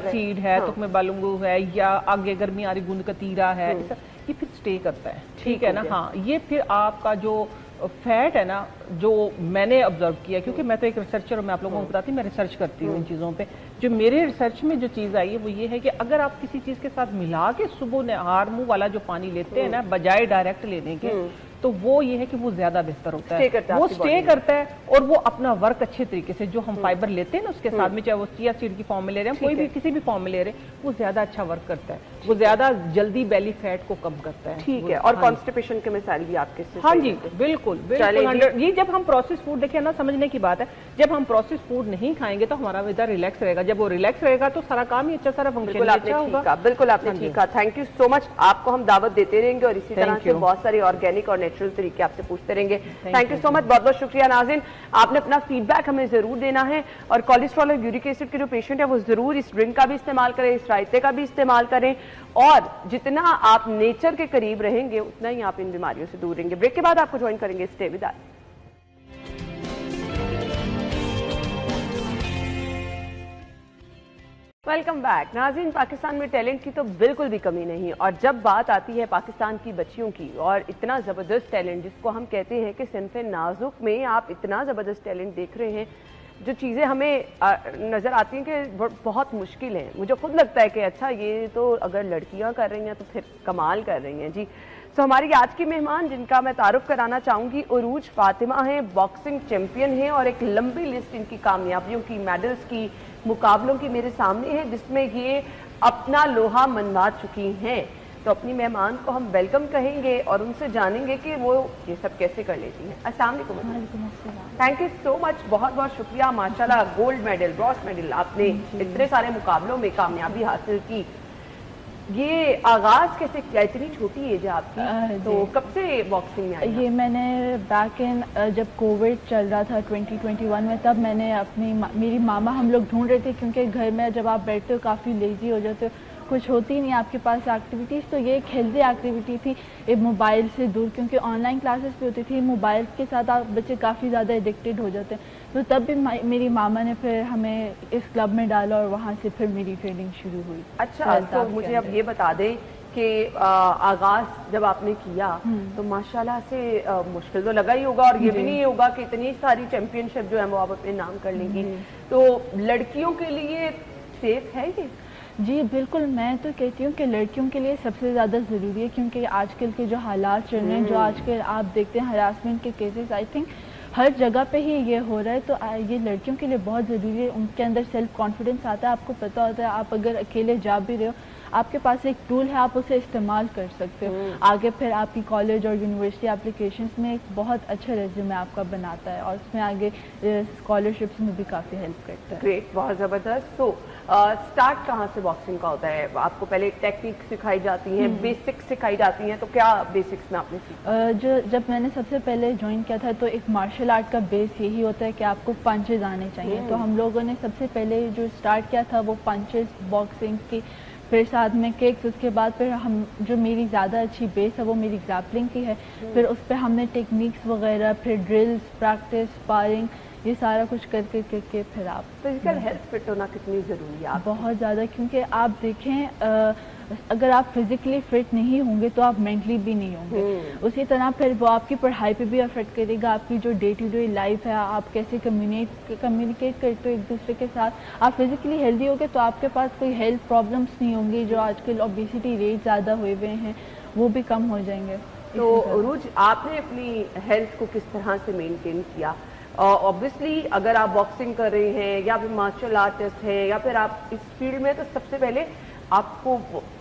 سیڈ ہے، تخم بالنگو ہے، یا آگے گرمی آ رہی گند کتیرا ہے، یہ پھر سٹے کرتا ہے، ٹھیک ہے نا. ہاں، یہ پھر آپ کا جو فیٹ ہے نا، جو میں نے آبزرو کیا، کیونکہ میں تو ایک ریسرچر ہوں، میں آپ لوگوں کو بتاتی ہوں، میں ریسرچ کرتی ہوں ان چیزوں پہ. جو میرے ریسرچ میں جو چیز آئی ہے وہ یہ ہے کہ اگر آپ کسی چیز کے ساتھ ملا کے صبح نہار منہ والا جو پانی لیتے ہیں نا، بجائے ڈائریکٹ لینے کے، تو وہ یہ ہے کہ وہ زیادہ بہتر ہوتا ہے. وہ سٹے کرتا ہے اور وہ اپنا ورک اچھے طریقے سے، جو ہم فائبر لیتے ہیں نا اس کے ساتھ میں، چاہے وہ چیا سیڈ کی فارم میں لے رہے ہیں، کوئی بھی کسی بھی فارم میں لے رہے ہیں، وہ زیادہ اچھا ورک کرتا ہے، وہ زیادہ جلدی بیلی فیٹ کو کم کرتا ہے. ٹھیک ہے. اور کانسٹیپیشن کے مسائل بھی آپ کے سے؟ ہاں جی، بالکل بالکل. یہ جب ہم پروسیس فوڈ دیکھیں نا، سمجھنے کی بات ہے، جب ہم پروسیس فوڈ نہیں کھائیں گے تو ہمارا ادھر ریلیکس رہے گا. جب وہ ریلیکس رہے گا تو سارا کام ہی اچھا، سارا فنکشن اچھا ہوگا. بالکل آپ نے ٹھیک کہا. تھینک یو سو مچ. آپ کو ہم دعوت دیتے رہیں گے اور اسی طرح سے بہت سارے آرگینک اور نیچرل طریقے آپ سے پوچھتے رہیں گے. تھینک یو سو مچ. بہت بہت شکریہ. ناظرین، آپ نے اپنا فیڈ بیک ہمیں ضرور دینا ہے، اور کولیسٹرول اور یورک ایسڈ کے جو پیشنٹ ہیں وہ ضرور اس ڈرنک کا بھی استعمال کریں، اس رائتے کا بھی استعمال کریں، اور جتنا آپ نیچر کے قریب رہیں گے اتنا ہی آپ ان بیماریوں سے دور رہیں گے. بریک کے بعد آپ کو جوائن کریں گے. Stay with us. Welcome back. ناظرین، پاکستان میں ٹیلنٹ کی تو بالکل بھی کمی نہیں، اور جب بات آتی ہے پاکستان کی بچیوں کی، اور اتنا زبردست ٹیلنٹ جس کو ہم کہتے ہیں کہ صنف نازک میں آپ اتنا زبردست ٹیلنٹ دیکھ رہے ہیں، جو چیزیں ہمیں نظر آتی ہیں کہ بہت مشکل ہیں. مجھے خود لگتا ہے کہ اچھا یہ تو اگر لڑکیاں کر رہی ہیں تو پھر کمال کر رہی ہیں. جی، تو ہماری آج کی مہمان جن کا میں تعارف کرانا چاہوں گی، عروج فاطمہ ہیں، باکسنگ چیمپئن ہیں، اور ایک لمبی لسٹ ان کی کامیابیوں کی، میڈلز کی، مقابلوں کی میرے سامنے ہے، جس میں یہ اپنا لوہا منوا چکی ہیں. تو اپنی مہمان کو ہم ویلکم کہیں گے اور ان سے جانیں گے کہ وہ یہ سب کیسے کر لیتی ہیں. السلام علیکم. وعلیکم السلام. تھینک یو سو مچ. بہت بہت شکریہ. ماشاءاللہ گولڈ میڈل، برونز میڈل، آپ نے اتنے سارے مقابلوں میں کامیابی حاصل کی. یہ آغاز کیسے کیا؟ اتنی چھوٹی ایج ہے آپ کی، تو کب سے باکسنگ میں آئی؟ یہ میں نے بیک ان جب کووڈ چل رہا تھا 2021 میں، تب میں نے میری ماما، ہم لوگ ڈھونڈ رہے تھے، کیونکہ گھر میں جب آپ بیٹھتے ہو کافی لیزی ہو جاتے ہو، کچھ ہوتی نہیں آپ کے پاس ایکٹیویٹیز، تو یہ ایک ہیلدی ایکٹیویٹی تھی موبائل سے دور، کیونکہ آن لائن کلاسز بھی ہوتی تھی، موبائل کے ساتھ آپ بچے کافی زیادہ ایڈکٹیڈ ہو جاتے ہیں. تو تب بھی میری ماما نے پھر ہمیں اس کلب میں ڈالا اور وہاں سے پھر میری ٹریننگ شروع ہوئی. اچھا، تو مجھے اب یہ بتا دیں کہ آغاز جب آپ نے کیا تو ماشاءاللہ سے مشکل تو لگا ہی ہوگا، اور یہ بھی نہیں ہوگا کہ اتنی ساری چیمپئن شپ جو ہے وہ آپ اپنے نام کر لیں گی. تو لڑکیوں کے لیے سیف ہے یہ؟ جی بالکل، میں تو کہتی ہوں کہ لڑکیوں کے لیے سب سے زیادہ ضروری ہے، کیونکہ آج کل کے جو حالات چل رہے ہیں، جو آج کل آپ دیکھتے ہیں ہراسمنٹ کے کیسز، آئی تھنک ہر جگہ پہ ہی یہ ہو رہا ہے، تو یہ لڑکیوں کے لیے بہت ضروری ہے. ان کے اندر سیلف کانفیڈنس آتا ہے. آپ کو پتہ ہوتا ہے آپ اگر اکیلے جا بھی رہے ہو، آپ کے پاس ایک ٹول ہے، آپ اسے استعمال کر سکتے ہو. آگے پھر آپ کی کالج اور یونیورسٹی اپلیکیشنس میں ایک بہت اچھا ریزیومے آپ کا بناتا ہے، اور اس میں آگے اسکالرشپس میں بھی کافی ہیلپ کرتا ہے. گریٹ، بہت زبردست. سو اسٹارٹ کہاں سے باکسنگ کا ہوتا ہے؟ آپ کو پہلے ٹیکنیک سکھائی جاتی ہیں، بیسکس سکھائی جاتی ہیں، تو کیا بیسکس میں آپ نے سیکھا؟ جب میں نے سب سے پہلے جوائن کیا تھا تو ایک مارشل آرٹ کا بیس یہی ہوتا ہے کہ آپ کو پنچز آنے چاہیے. تو ہم لوگوں نے سب سے پہلے جو اسٹارٹ کیا تھا وہ پنچز باکسنگ کی، پھر ساتھ میں ککس. اس کے بعد پھر ہم جو میری زیادہ اچھی بیس ہے وہ میری گریپلنگ کی ہے. پھر اس پہ ہم نے ٹیکنیکس وغیرہ، پھر ڈرلز، پریکٹس، اسپارنگ، یہ سارا کچھ کر کے پھر آپ فزیکل ہیلتھ فٹ ہونا کتنی ضروری ہے؟ بہت زیادہ، کیونکہ آپ دیکھیں اگر آپ فزیکلی فٹ نہیں ہوں گے تو آپ مینٹلی بھی نہیں ہوں گے. اسی طرح پھر وہ آپ کی پڑھائی پہ بھی افیکٹ کرے گا. آپ کی جو ڈے ٹو ڈے لائف ہے، آپ کیسے کمیونیکیٹ کرتے ہو ایک دوسرے کے ساتھ. آپ فزیکلی ہیلدی ہوگے تو آپ کے پاس کوئی ہیلتھ پرابلمس نہیں ہوں گی. جو آج کل اوبیسٹی ریٹ زیادہ ہوئے ہوئے ہیں وہ بھی کم ہو جائیں گے. تو عروج، آپ نے اپنی ہیلتھ کو کس طرح سے مینٹین کیا؟ اوبویسلی اگر آپ باکسنگ کر رہے ہیں یا پھر مارشل آرٹسٹ ہیں یا پھر آپ اس فیلڈ میں، تو سب سے پہلے آپ کو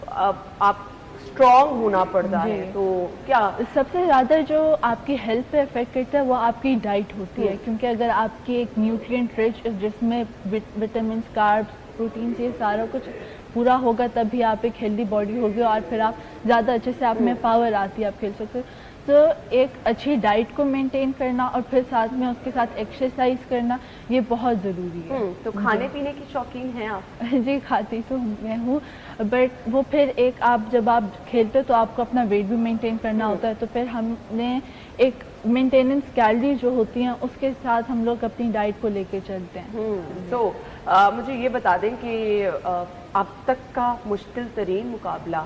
آپ اسٹرانگ ہونا پڑتا ہے. تو کیا سب سے زیادہ جو آپ کی ہیلتھ پہ افیکٹ کرتا ہے وہ آپ کی ڈائٹ ہوتی ہے. کیونکہ اگر آپ کی ایک نیوٹرینٹ رچ جس میں وٹامنس، کاربس، پروٹینس، یہ سارا کچھ پورا ہوگا تبھی آپ ایک ہیلدی باڈی ہوگی، اور پھر آپ زیادہ اچھے سے آپ میں پاور آتی ہے، آپ کھیل سکتے. تو ایک اچھی ڈائٹ کو مینٹین کرنا اور پھر ساتھ میں اس کے ساتھ ایکسرسائز کرنا یہ بہت ضروری ہے. تو کھانے پینے کی شوقین ہیں آپ؟ جی کھاتی تو میں ہوں، بٹ وہ پھر ایک آپ جب آپ کھیلتے تو آپ کو اپنا ویٹ بھی مینٹین کرنا ہوتا ہے. تو پھر ہم نے ایک مینٹیننس کیلری جو ہوتی ہیں اس کے ساتھ ہم لوگ اپنی ڈائٹ کو لے کے چلتے ہیں. تو مجھے یہ بتا دیں کہ اب تک کا مشکل ترین مقابلہ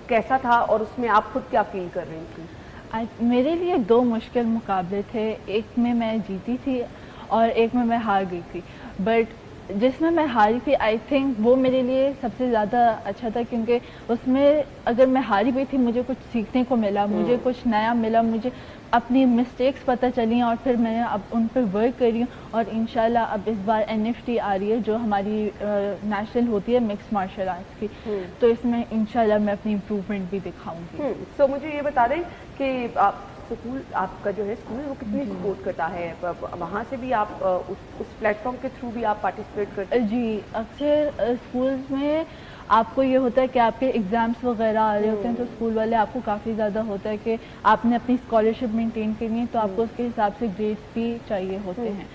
کیسا تھا اور اس میں آپ خود کیا فیل کر رہی تھی؟ میرے لیے 2 مشکل مقابلے تھے. ایک میں میں جیتی تھی اور ایک میں ہار گئی تھی. بٹ جس میں ہاری تھی آئی تھنک وہ میرے لیے سب سے زیادہ اچھا تھا، کیونکہ اس میں اگر میں ہاری بھی تھی مجھے کچھ سیکھنے کو ملا، مجھے کچھ نیا ملا، مجھے اپنی مسٹیکس پتہ چلی اور پھر میں اب ان پہ ورک کر رہی ہوں. اور انشاءاللہ اب اس بار NFT آ رہی ہے جو ہماری نیشنل ہوتی ہے مکس مارشل آرٹس کی، تو اس میں انشاءاللہ میں اپنی امپروومنٹ بھی دکھاؤں گی. سو مجھے یہ بتا دیں کہ اسکول آپ کا جو ہے اسکول وہ کتنی سپورٹ کرتا ہے؟ وہاں سے بھی آپ اس پلیٹ فارم کے تھرو بھی آپ پارٹیسپیٹ کرتے ہیں؟ جی اکثر اسکولز میں آپ کو یہ ہوتا ہے کہ آپ کے ایگزامس وغیرہ آ رہے ہوتے ہیں تو اسکول والے آپ کو کافی زیادہ ہوتا ہے کہ آپ نے اپنی اسکالرشپ مینٹین کرنی ہے، تو آپ کو اس کے حساب سے گریڈس بھی چاہیے ہوتے ہیں.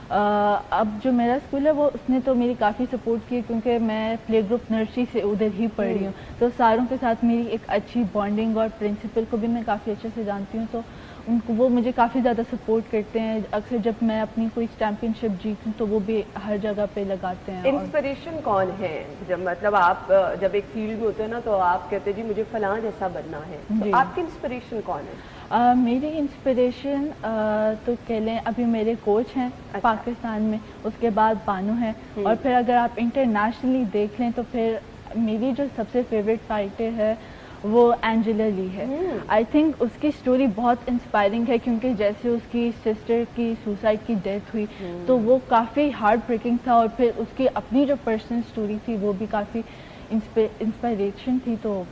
اب جو میرا اسکول ہے وہ اس نے تو میری کافی سپورٹ کی، کیونکہ میں پلے گروپ نرسری سے ادھر ہی پڑھ رہی ہوں، تو ساروں کے ساتھ میری ایک اچھی بانڈنگ، اور پرنسپل کو بھی میں کافی اچھے سے جانتی ہوں، تو ان کو وہ مجھے کافی زیادہ سپورٹ کرتے ہیں. اکثر جب میں اپنی کوئی چیمپئن شپ جیتوں تو وہ بھی ہر جگہ پہ لگاتے ہیں. انسپریشن کون ہے؟ جب مطلب آپ جب ایک فیلڈ میں ہوتے ہیں نا تو آپ کہتے ہیں جی مجھے فلاں جیسا بننا ہے، تو آپ کی انسپریشن کون ہے؟ میری انسپریشن تو کہہ لیں ابھی میرے کوچ ہیں پاکستان میں، اس کے بعد بانو ہیں، اور پھر اگر آپ انٹرنیشنلی دیکھ لیں تو پھر میری جو سب سے فیوریٹ فائٹر ہے وہ اینجلا لی ہے. آئی تھنک اس کی سٹوری بہت انسپائرنگ ہے، کیونکہ جیسے اس کی سسٹر کی سوسائڈ کی ڈیتھ ہوئی تو وہ کافی ہارڈ بریکنگ تھا، اور پھر اس کی اپنی جو پرسنل سٹوری تھی وہ بھی کافی انسپائریشن تھی. تو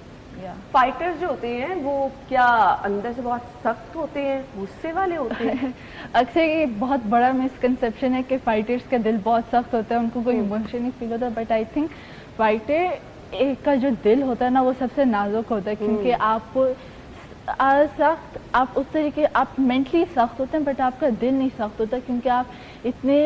فائٹرز جو ہوتے ہیں وہ کیا اندر سے بہت سخت ہوتے ہیں، غصے والے ہوتے ہیں؟ اکثر یہ بہت بڑا مسکنسیپشن ہے کہ فائٹرز کا دل بہت سخت ہوتا ہے، ان کو کوئی ایموشن نہیں فیل ہوتا. بٹ آئی تھنک فائٹر ایک کا جو دل ہوتا ہے نا وہ سب سے نازک ہوتا ہے، کیونکہ آپ کو سخت آپ اس طریقے آپ مینٹلی سخت ہوتے ہیں بٹ آپ کا دل نہیں سخت ہوتا، کیونکہ آپ اتنے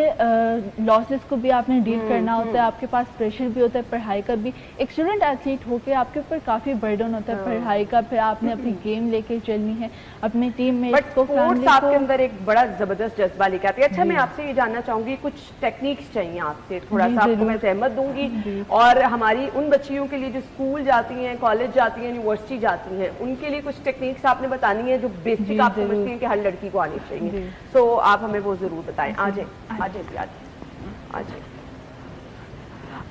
لاسز کو بھی آپ نے ڈیل کرنا ہوتا ہے، آپ کے پاس پریشر بھی ہوتا ہے پڑھائی کا بھی. ایک اسٹوڈنٹ ایتھلیٹ ہو کے آپ کے اوپر کافی برڈن ہوتا ہے پڑھائی کا، پھر آپ نے اپنی گیم لے کے چلنی ہے، اپنے ٹیم میٹس کو، فیملی کو. آپ کے اندر ایک بڑا زبردست جذبہ لے کے آتی ہے. اچھا میں آپ سے یہ جاننا چاہوں گی کچھ ٹیکنیکس چاہیے آپ سے، تھوڑا سا آپ کو میں زحمت دوں گی، اور ہماری ان بچیوں کے لیے جو اسکول جاتی ہیں، کالج جاتی ہیں، یونیورسٹی جاتی ہیں، ان کے لیے کچھ ٹیکنیکس آپ نے بتانی ہے جو بیسک آپ سمجھتی ہیں کہ ہر لڑکی کو آنی چاہیے. سو آپ ہمیں وہ ضرور بتائیں. آ جائیں.